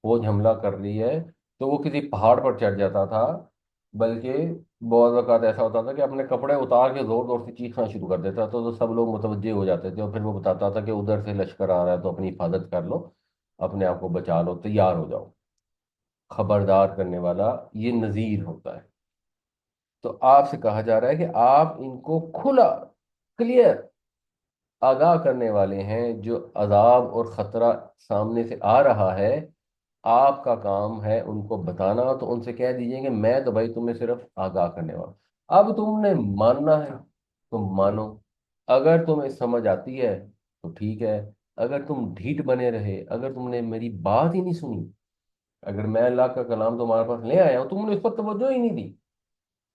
فوج حملہ کر رہی ہے، تو وہ کسی پہاڑ پر چڑھ جاتا تھا، بلکہ بعض اوقات ایسا ہوتا تھا کہ اپنے کپڑے اتار کے زور زور سے چیخنا شروع کر دیتا، تو سب لوگ متوجہ ہو جاتے تھے، اور پھر وہ بتاتا تھا کہ ادھر سے لشکر آ رہا ہے تو اپنی حفاظت کر لو، اپنے آپ کو بچا لو، تیار ہو جاؤ۔ خبردار کرنے والا یہ نذیر ہوتا ہے۔ تو آپ سے کہا جا رہا ہے کہ آپ ان کو کھلا، کلیئر آگاہ کرنے والے ہیں، جو عذاب اور خطرہ سامنے سے آ رہا ہے، آپ کا کام ہے ان کو بتانا، تو ان سے کہہ دیجئے کہ میں تو بھائی تمہیں صرف آگاہ کرنے والا ہوں۔ اب تم نے ماننا ہے تم مانو، اگر تمہیں سمجھ آتی ہے تو ٹھیک ہے، اگر تم ڈھیٹ بنے رہے، اگر تم نے میری بات ہی نہیں سنی، اگر میں اللہ کا کلام تمہارے پاس لے آیا ہوں تم نے اس پر توجہ ہی نہیں دی،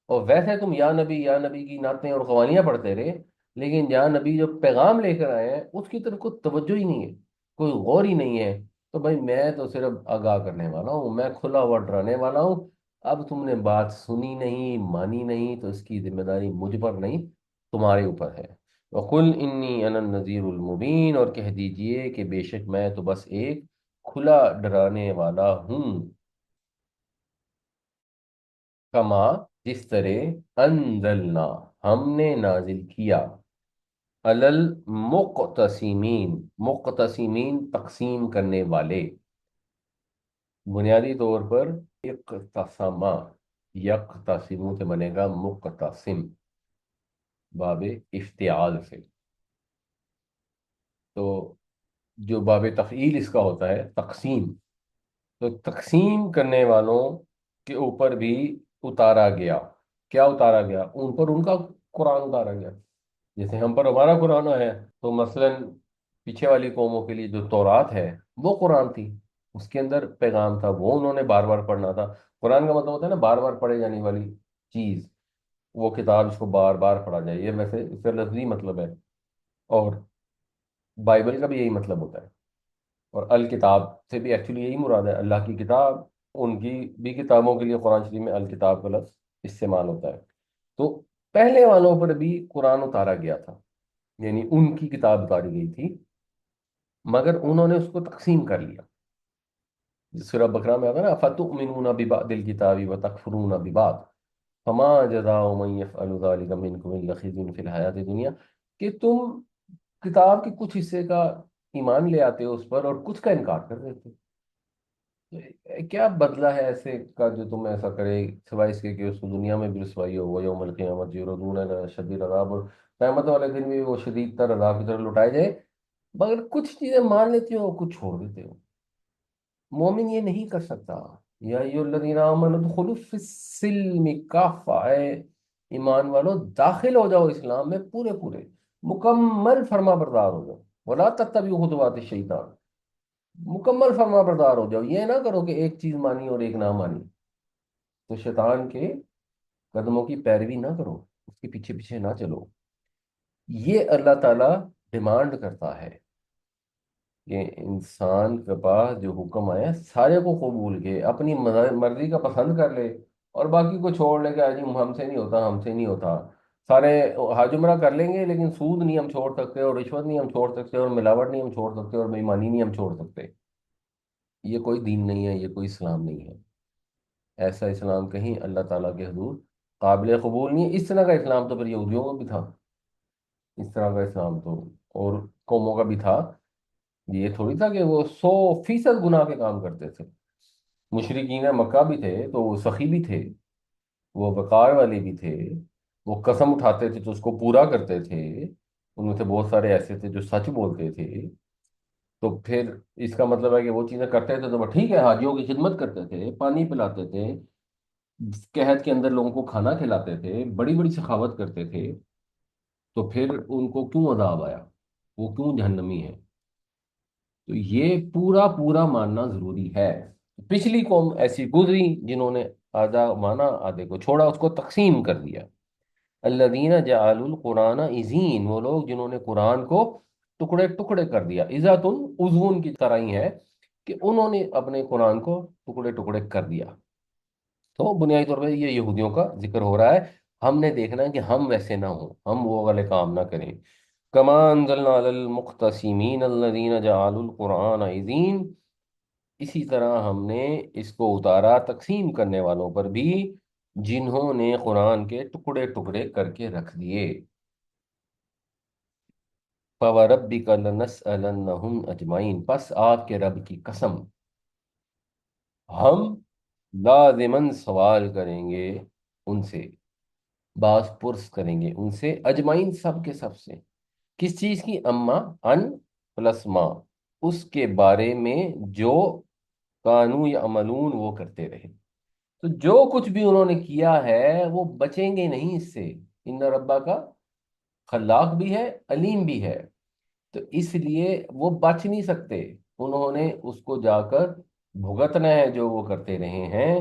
اور ویسے تم یا نبی کی نعتیں اور قوالیاں پڑھتے رہے، لیکن یا نبی جو پیغام لے کر آئے ہیں اس کی طرف کوئی توجہ ہی نہیں ہے، کوئی غور ہی نہیں ہے۔ تو بھائی میں تو صرف آگاہ کرنے والا ہوں، میں کھلا ہوا ڈرانے والا ہوں۔ اب تم نے بات سنی نہیں، مانی نہیں، تو اس کی ذمہ داری مجھ پر نہیں، تمہارے اوپر ہے۔ وَقُلْ إِنِّي أَنَا النَّذِيرُ الْمُبِينُ، اور کہہ دیجئے کہ بے شک میں تو بس ایک کھلا ڈرانے والا ہوں۔ کما، جس طرح انزلنا، ہم نے نازل کیا، المقتسمین، مقتسمین تقسیم کرنے والے، بنیادی طور پر اقتسمہ، یقتسموں سے بنے گا مقتسم، باب افتعال سے۔ تو جو باب تفعیل اس کا ہوتا ہے تقسیم، تو تقسیم کرنے والوں کے اوپر بھی اتارا گیا۔ کیا اتارا گیا؟ ان پر ان کا قرآن اتارا گیا۔ جیسے ہم پر ہمارا قرآن ہے، تو مثلا پیچھے والی قوموں کے لیے جو تورات ہے وہ قرآن تھی، اس کے اندر پیغام تھا، وہ انہوں نے بار بار پڑھنا تھا۔ قرآن کا مطلب ہوتا ہے نا بار بار پڑھے جانے والی چیز، وہ کتاب جس کو بار بار پڑھا جائے، یہ ویسے اس کا لفظی مطلب ہے۔ اور بائبل کا بھی یہی مطلب ہوتا ہے، اور الکتاب سے بھی ایکچولی یہی مراد ہے، اللہ کی کتاب۔ ان کی بھی کتابوں کے لیے قرآن شریف میں الکتاب کا لفظ استعمال ہوتا ہے۔ تو پہلے والوں پر بھی قرآن اتارا گیا تھا، یعنی ان کی کتاب اتاری گئی تھی، مگر انہوں نے اس کو تقسیم کر لیا۔ سورہ بقرہ میں آتا ہے نا، فَتُؤْمِنُونَ بِبَعْضِ الْكِتَابِ وَتَكْفُرُونَ بِبَعْضٍ فَمَا جَزَاءُ مَن يَفْعَلُ ذَلِكَ مِنكُمْ إِلَّا خِزْيٌ فِي الْحَيَاةِ الدُّنْيَا، کہ تم کتاب کے کچھ حصے کا ایمان لے آتے ہو اس پر اور کچھ کا انکار کر دیتے ہو، تو کیا بدلہ ہے ایسے کا جو تم ایسا کرے، سوائے اس کے کہ اس کو دنیا میں بھی رسوائی ہو، یوم القیامت یردون الی شدید العذاب، اور قیامت والے دن بھی وہ شدید تر عذاب کی طرف لٹائے جائے، مگر کچھ چیزیں مان لیتے ہو کچھ چھوڑ دیتے ہو۔ مومن یہ نہیں کر سکتا۔ یا ایھا الذین آمنوا ادخلوا فی السلم کافہ، اے ایمان والو داخل ہو جاؤ اسلام میں پورے پورے، مکمل فرما بردار ہو جاؤ، ولا تتبعوا خطوات الشیطان، مکمل فرما بردار ہو جاؤ، یہ نہ کرو کہ ایک چیز مانی اور ایک نہ مانی، تو شیطان کے قدموں کی پیروی نہ کرو، اس کے پیچھے پیچھے نہ چلو۔ یہ اللہ تعالیٰ ڈیمانڈ کرتا ہے کہ انسان کے پاس جو حکم آیا سارے کو قبول کے اپنی مرضی کا پسند کر لے، اور باقی کو چھوڑ لے کہ جی ہم سے نہیں ہوتا، ہم سے نہیں ہوتا۔ سارے حاجمرہ کر لیں گے لیکن سود نہیں ہم چھوڑ سکتے، اور رشوت نہیں ہم چھوڑ سکتے، اور ملاوٹ نہیں ہم چھوڑ سکتے، اور بے ایمانی نہیں ہم چھوڑ سکتے۔ یہ کوئی دین نہیں ہے، یہ کوئی اسلام نہیں ہے۔ ایسا اسلام کہیں اللہ تعالیٰ کے حضور قابل قبول نہیں ہے۔ اس طرح کا اسلام تو پھر یہودیوں کا بھی تھا، اس طرح کا اسلام تو اور قوموں کا بھی تھا۔ یہ تھوڑی تھا کہ وہ 100% گناہ کے کام کرتے تھے۔ مشرکین مکہ بھی تھے تو وہ سخی بھی تھے، وہ وقار والے بھی تھے، وہ قسم اٹھاتے تھے تو اس کو پورا کرتے تھے، ان میں سے بہت سارے ایسے تھے جو سچ بولتے تھے۔ تو پھر اس کا مطلب ہے کہ وہ چیزیں کرتے تھے تو وہ ٹھیک ہے، حاجیوں کی خدمت کرتے تھے، پانی پلاتے تھے، قحط کے اندر لوگوں کو کھانا کھلاتے تھے، بڑی بڑی سخاوت کرتے تھے، تو پھر ان کو کیوں عذاب آیا؟ وہ کیوں جہنمی ہے؟ تو یہ پورا پورا ماننا ضروری ہے۔ پچھلی قوم ایسی گزری جنہوں نے آدھا مانا آدھے کو چھوڑا، اس کو تقسیم کر دیا۔ الذین جعلوا القرآن عزین، وہ لوگ جنہوں نے قرآن کو ٹکڑے ٹکڑے کر دیا، عزتن عضون کی طرح ہی ہے کہ انہوں نے اپنے قرآن کو ٹکڑے ٹکڑے کر دیا۔ تو بنیادی طور پر یہ یہودیوں کا ذکر ہو رہا ہے۔ ہم نے دیکھنا ہے کہ ہم ویسے نہ ہوں، ہم وہ والے کام نہ کریں۔ کما انزلنا علی المقتسمین الذین جعلوا القرآن عزین، اسی طرح ہم نے اس کو اتارا تقسیم کرنے والوں پر بھی، جنہوں نے قرآن کے ٹکڑے ٹکڑے کر کے رکھ دیے۔ فَوَرَبِّكَ لَنَسْأَلَنَّهُمْ أَجْمَعِينَ، پس آپ کے رب کی قسم ہم لازماً سوال کریں گے ان سے، باز پرس کریں گے ان سے، اجمعین سب کے سب سے۔ کس چیز کی؟ اما، ان پلس ما، اس کے بارے میں جو کانو یا عملون وہ کرتے رہے۔ تو جو کچھ بھی انہوں نے کیا ہے وہ بچیں گے نہیں اس سے۔ ان ربا کا خلاق بھی ہے، علیم بھی ہے، تو اس لیے وہ بچ نہیں سکتے، انہوں نے اس کو جا کر بھگتنا ہے جو وہ کرتے رہے ہیں۔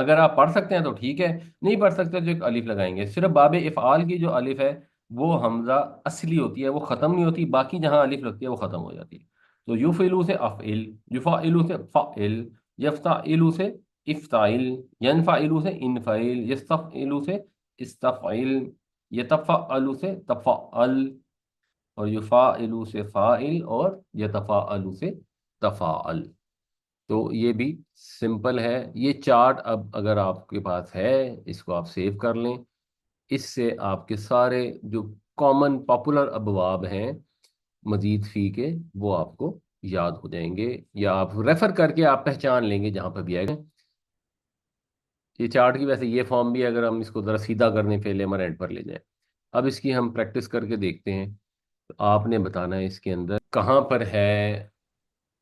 اگر آپ پڑھ سکتے ہیں تو ٹھیک ہے، نہیں پڑھ سکتے تو ایک الف لگائیں گے. صرف باب افعال کی جو الف ہے وہ حمزہ اصلی ہوتی ہے، وہ ختم نہیں ہوتی، باقی جہاں الف لگتی ہے وہ ختم ہو جاتی ہے. تو یفعلو سے افعل، یفعلو سے فعل، یفتعلو سے افتعل، ینفعلو سے انفعل، یستفعلو سے استفعل، یتفعلو سے تفعل، اور یفعلو سے فاعل، اور یتفعلو سے تفاعل. تو یہ بھی سمپل ہے. یہ چارٹ اب اگر آپ کے پاس ہے اس کو آپ سیو کر لیں. اس سے آپ کے سارے جو کامن پاپولر ابواب ہیں مزید فی کے وہ آپ کو یاد ہو جائیں گے، یا آپ ریفر کر کے آپ پہچان لیں گے جہاں پہ بھی آئے گا. یہ چارٹ کی ویسے یہ فارم بھی ہے، اگر ہم اس کو ذرا سیدھا کرنے پہ لیمر اینڈ پر لے جائیں. اب اس کی ہم پریکٹس کر کے دیکھتے ہیں. تو آپ نے بتانا ہے اس کے اندر کہاں پر ہے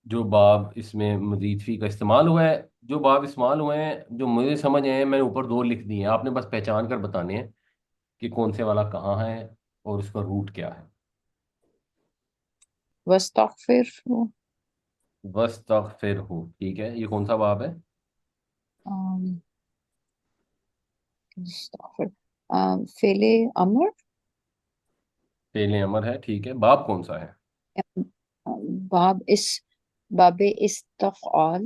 جو باب اس میں مزید فی کا استعمال ہوا ہے. جو باب استعمال ہوئے ہیں جو مجھے سمجھ آئے ہیں میں نے اوپر دو لکھ دیے ہیں، آپ نے بس پہچان کر بتانے ہیں کہ کون سے والا کہاں ہے اور اس کا روٹ کیا ہے. واستغفر. وَاسْتَغْفِرْ ہو، ٹھیک ہے. یہ کون سا باب ہے؟ استغفر. فعل امر. فعل امر ہے، ٹھیک ہے. باب کون سا ہے؟ باب باب استفعال.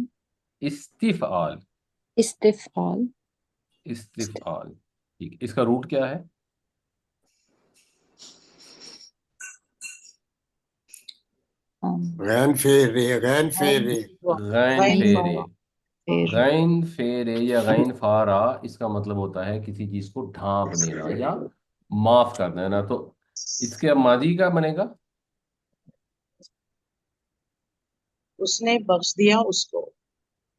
استفعال. استفعال. استفعال، ٹھیک. اس کا روٹ کیا ہے؟ غین فیرے غین فیرے غین غین فیرے. پھر غین فیرے یا غین فارا، اس کا مطلب ہوتا ہے کسی چیز کو ڈھانپ دینا یا معاف کر دینا. تو اس کے ماضی کا بنے گا؟ اس نے بخش دیا اس کو،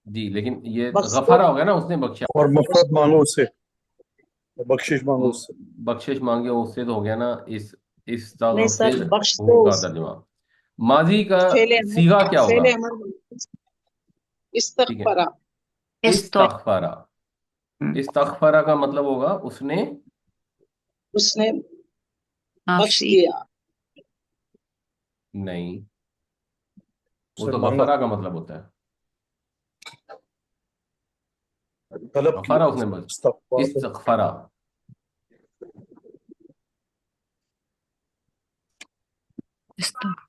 جی، لیکن یہ بخش کو غفارہ ہوگا نا، اس نے بخشا. اور مغفرت مانگو اس سے، بخشش مانگو اس سے. بخشش مانگے اس سے تو ہو گیا نا. اس نہیں سر، استغفر بخش ہو دو کا اس ترجمہ. ماضی کا فعل امر، سیغہ کیا فعل ہوگا؟ امر ٹھیک ہے، استغفرا. استغفرہ. استغفرہ کا مطلب ہوگا اس نے اس نے بخش معافی. دیا. نہیں، اس وہ سے تو مانگا، غفرہ کا مطلب ہوتا ہے. طلب غفرہ کیا، اس نے بس. استغفار. استغفرہ.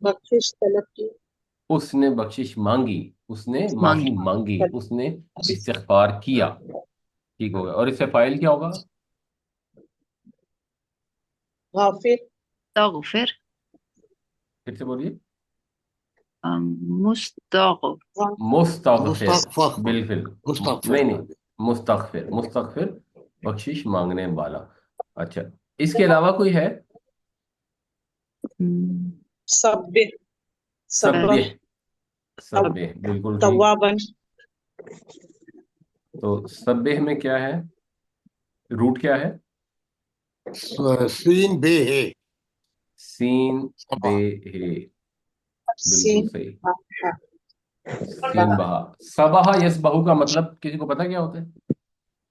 بخشش طلب کی. اس نے بخشش مانگی، اس نے معافی مانگی. مانگی، اس نے استغفار کیا. ٹھیک ہوگا. اور اس سے فائل کیا ہوگا؟ غافر. تغفر. پھر سے بولیے. مستغفر. مستغفر. مستغفر بالکل. مستغفر. نہیں، مستغفر. مستغفر بخشش مانگنے والا. اچھا، اس کے علاوہ کوئی ہے؟ سبح. سبح. سبح. سبح، بالکل ٹھیک. توابن. تو سبح میں کیا ہے؟ روٹ کیا ہے؟ سین بے ہے سین بے صبح. ہے، بالکل سین صحیح. ہاں. سین بہا. سبہا یس بہو کا مطلب کسی کو پتا کیا ہوتا ہے؟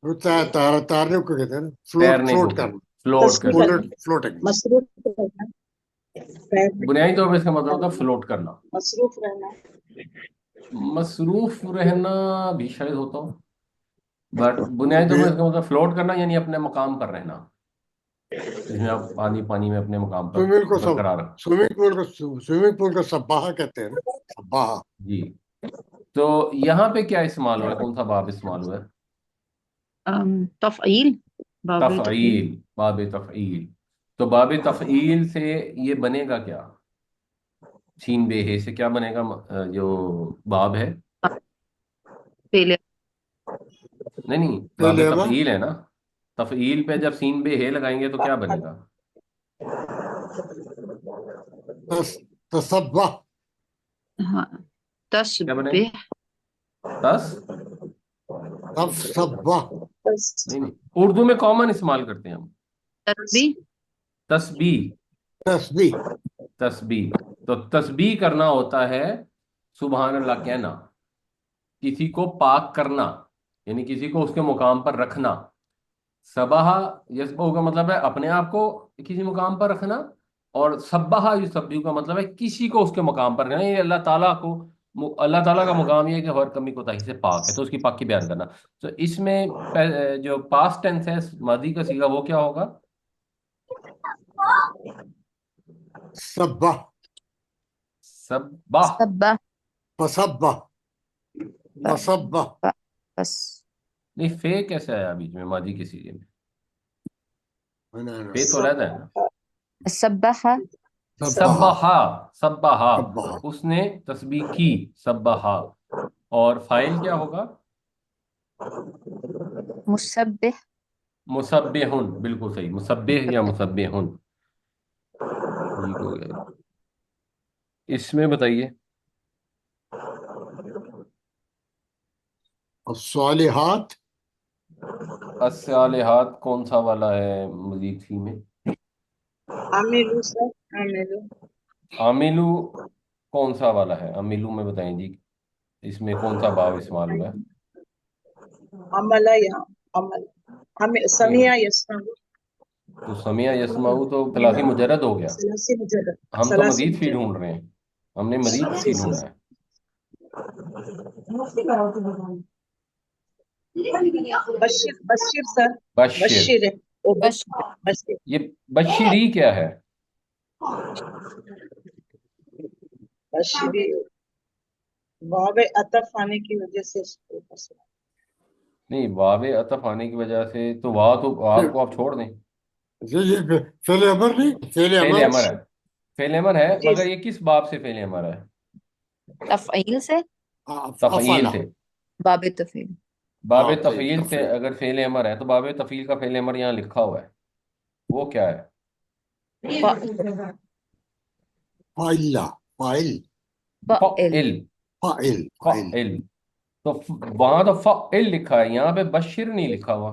ہوتا ہے تارنے کو کہتے ہیں نا، تیرنے کو فلوٹ کہتے، کرنا، فلوٹ تسبیح کرنا. کرنا، فلوٹنگ. مصروف رہنا، پیر میں بنیادی طور پہ اس کا مطلب ہوتا ہے فلوٹ کرنا. مصروف رہنا. مصروف رہنا بھی شاید ہوتا ہو، بٹ بنیادی طور پر اس کا مطلب فلوٹ کرنا، یعنی اپنے مقام پر رہنا، جس میں آپ پانی میں اپنے مقام پر سوئمنگ کو برقرار رکھ. سوئمنگ پول کو سباہا کہتے ہیں نا، سباہا. جی. تو یہاں پہ کیا استعمال ہوا ہے؟ کون سا باب استعمال ہوا ہے؟ تفعیل. باب تفعیل. تفعیل. باب تفعیل. تو باب تفعیل سے یہ بنے گا کیا؟ سین بے ہے سے کیا بنے گا جو باب ہے؟ فعل. نہیں، باب پہلے تفعیل ہے نا. تفعیل پہ جب سین بے ہے لگائیں گے تو کیا بنے گا؟ تصبح. ہاں، کیا بنے تسبح. گا؟ تصبح. نہیں، اردو میں کامن استعمال کرتے ہیں ہم. تسبیح. تسبیح. تسبیح. تسبیح. تو تسبیح کرنا ہوتا ہے سبحان اللہ کہنا، کسی کو پاک کرنا، یعنی کسی کو اس کے مقام پر رکھنا. سبحہ یسبح کا مطلب ہے اپنے آپ کو کسی مقام پر رکھنا، اور سبحہ یسبح کا مطلب ہے کسی کو اس کے مقام پر رکھنا، یعنی اللہ تعالیٰ کو اللہ تعالیٰ کا مقام یہ ہے کہ ہر کمی کوتاہی سے پاک ہے، تو اس کی پاکی بیان کرنا. تو اس میں جو پاسٹ ٹینس ہے ماضی کا صیغہ وہ کیا ہوگا؟ سبح سبح. سبح فسبح وسبح بس نہیں، فے کیسے آیا بیچ میں ماضی کے صیغے میں؟ أنا فے تو رہتا ہے نا. سبح سبحا. سبحا، سبح اس نے تسبیح کی. سبحا. اور فاعل کیا ہوگا؟ مسبح مسبحن. بالکل صحیح، مسبح یا مسبحن. ٹھیک ہو گیا. اس میں بتائیے. الصالحات الصالحات کون سا والا ہے مزید فی میں؟ عاملو سر، عاملو عاملو کون سا والا ہے؟ عاملو میں بتائیں جی، اس میں کون سا باب استعمال ہوا ہے؟ عملہ یا عمل سمیع یسمع تو سمیع یسمعو تو ثلاثی مجرد ہو گیا. ثلاثی مجرد، ہم تو ثلاثی مزید فی مجرد. ڈھونڈ رہے ہیں، ہم نے مزید فی جی جی ڈھونڈا ہے. بشیر، بشیر سر، بشر. بشیر ہے وہ بش بشیر. یہ بشری کیا ہے؟ بشیر واو عطف آنے کی وجہ سے اس کو پسند. نہیں، واو عطف آنے کی وجہ سے تو واو کو آپ چھوڑ دیں. جی فعل امر نہیں فعل فعل امر امر ہے، فعل امر ہے، جی مگر یہ کس باب سے فعل امر ہے؟ تفعیل سے تفعیل افعل سے. باب تفعیل باب طيب تفعیل سے تفعيل اگر فعل امر ہے تو باب تفعیل کا فعل امر یہاں لکھا ہوا ہے، وہ کیا ہے؟ فاعل فاعل فعل فعل. فاعل فاعل فعل. تو وہاں تو فعل لکھا ہے، یہاں پہ بشر نہیں لکھا ہوا.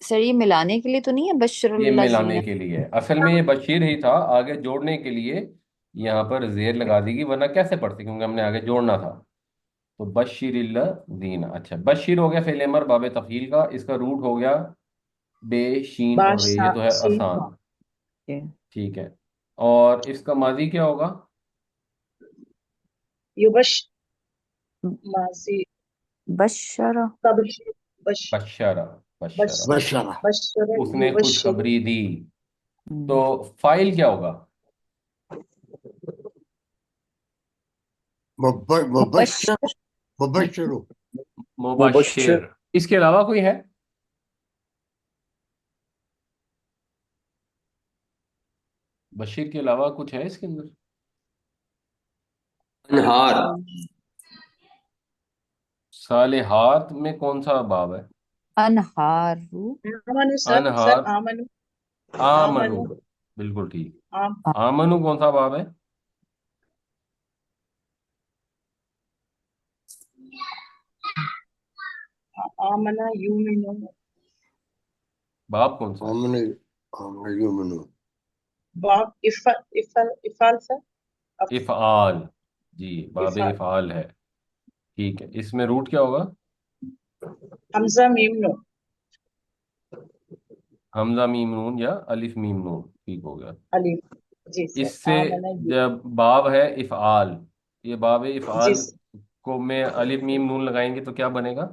سر یہ ملانے کے لیے تو نہیں ہے بشر یہ اللہ ملانے زینہ؟ کے لیے ہے، اصل میں یہ بشیر ہی تھا، آگے جوڑنے کے لیے یہاں پر زیر لگا دی گئی، ورنہ کیسے پڑھتے کیونکہ ہم نے آگے جوڑنا تھا. تو بشیر اللہ دین. اچھا، بشیر ہو گیا فعل امر باب تفعیل کا، اس کا روٹ ہو گیا بے شین اور رے، یہ تو ہے باشا آسان. ٹھیک ہے. اور اس کا ماضی کیا ہوگا؟ یبش ماضی بشر تبشیر بش بشرا. بشرا، بشر بشرة بشر اس نے یبشر خوشخبری دی. تو فائل کیا ہوگا؟ مبشر مبشر مبشر. اس کے علاوہ کوئی ہے؟ بشیر کے علاوہ کچھ ہے اس کے اندر؟ انہار. صالحات میں کون سا باب ہے؟ انہار آمنو سر، انہار. سر آمنو آمنو. بالکل ٹھیک. آم آمنو کون سا باب ہے؟ آمنا یومنو باب کون سا ہے؟ آمن يؤمنون باب افعال سر افعال. جی، باب افعال افعال ہے. ٹھیک ہے. اس میں روٹ کیا ہوگا؟ حمزہ میم نو حمزہ میم نون یا الف میم نون. ٹھیک ہو گیا. علی. جی اس سر سے آمنا جب باب ہے افعال، یہ باب جی افعال کو میں الف میم نون لگائیں گے تو کیا بنے گا؟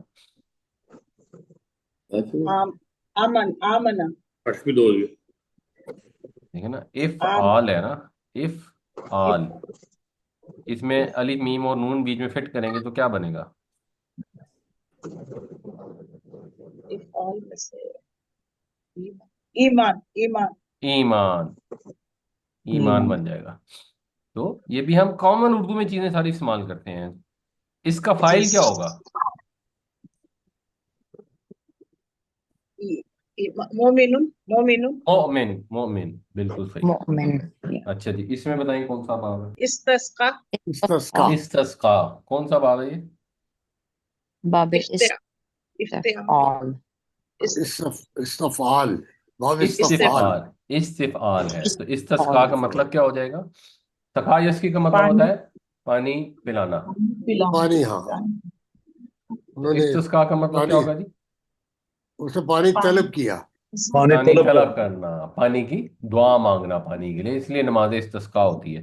آمنا حرف بھی دو ہو گیا. ٹھیک ہے نا. افعال ہے نا، افعال. اس میں الف میم اور نون بیچ میں فٹ کریں گے تو کیا بنے گا؟ افعال میں سے ایمان ایمان ایمان. ایمان بن جائے گا. تو یہ بھی ہم کامن اردو میں چیزیں ساری استعمال کرتے ہیں. اس کا فائل کیا ہوگا؟ مومنون مومنون مؤمن. مؤمن بالکل صحیح. مؤمن اچھا جی، اس میں بتائیں کون سا باب ہے؟ استسقا استسقى استسقا. کون سا باب ہے یہ؟ باب افتعال استفعال باب استفعال استفعال. استفعال ہے. تو استسقا کا مطلب کیا ہو جائے گا؟ سقا یسقی کا مطلب ہوتا ہے پانی پلانا. پانی ہاں انہوں نے استسقا کا مطلب کیا پانی ہوگا جی؟ اسے پانی طلب کیا پانی طلب کرنا، پانی کی دعا مانگنا پانی کے لیے، اس لیے نماز استسقا ہوتی ہے.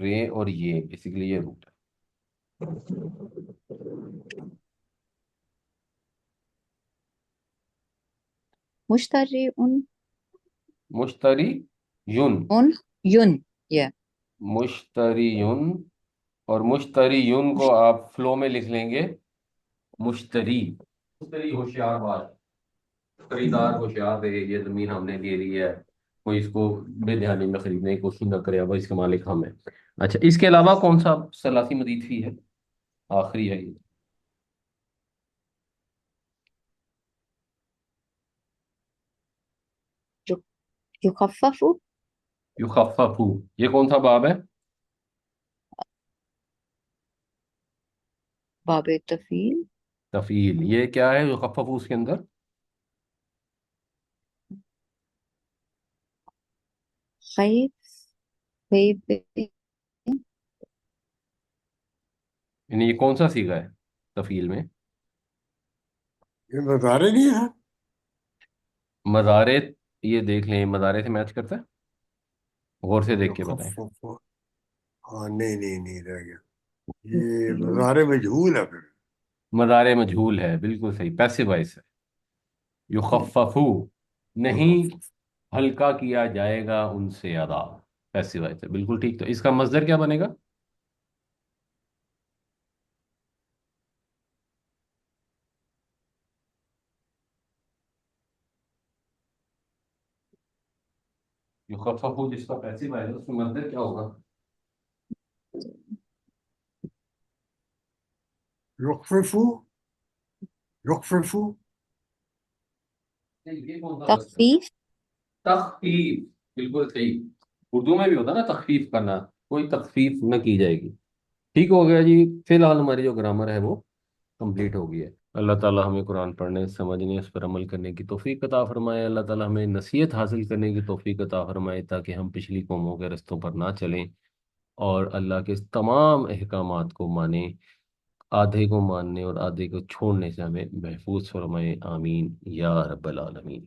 رے اور یہ، بیسیکلی یہ روٹ ہے. مشتری مشتری یون، ان یون یا مشتری یون، اور مشتری یون کو آپ فلو میں لکھ لیں گے مشتری. مشتری ہوشیار بات، خریدار ہوشیار رہے، یہ زمین ہم نے لے لی ہے، کوئی اس کو بے دھیانی میں خریدنے کی کوشش نہ کرے، اب اس کا مالک ہم ہیں. اچھا، اس کے علاوہ کون سا ثلاثی مزید فی ہے؟ آخری ہے یہ. یخفف یخفف، یہ کون سا باب ہے؟ باب تفیل تفعیل. یہ کیا ہے یخفف اس کے اندر؟ خیف خیف یعنی یہ کون سا صیغہ ہے تفعیل میں؟ یہ مظاہرے نہیں ہے. مضارع، یہ دیکھ لیں مضارع سے میچ کرتا ہے، غور سے دیکھ کے بتائیں. یخفف، ہاں نہیں رہ گیا. یہ مظاہرے مجہول ہے پھر. مضارع مجہول ہے، بالکل صحیح، پیسو وائس ہے. یخفف، نہیں یخفف ہلکا کیا جائے گا ان سے عذاب، پیسو وائس ہے، بالکل ٹھیک. تو اس کا مصدر کیا بنے گا؟ یخفف جس کا پیسو وائس ہے اس کا مصدر کیا ہوگا؟ یخفف یخفف یہ کون سا لفظ ہے؟ تخفیف تخفیف، بالکل صحیح. اردو میں بھی ہوتا ہے نا تخفیف کرنا، کوئی تخفیف نہ کی جائے گی. ٹھیک ہو گیا جی. فی الحال ہماری جو گرامر ہے وہ کمپلیٹ ہو گئی ہے. اللہ تعالیٰ ہمیں قرآن پڑھنے، سمجھنے، اس پر عمل کرنے کی توفیق عطا فرمائے. اللہ تعالیٰ ہمیں نصیحت حاصل کرنے کی توفیق عطا فرمائے تاکہ ہم پچھلی قوموں کے رستوں پر نہ چلیں اور اللہ کے تمام احکامات کو مانیں. آدھے کو ماننے اور آدھے کو چھوڑنے سے ہمیں محفوظ فرمائے. آمین یا رب العالمین.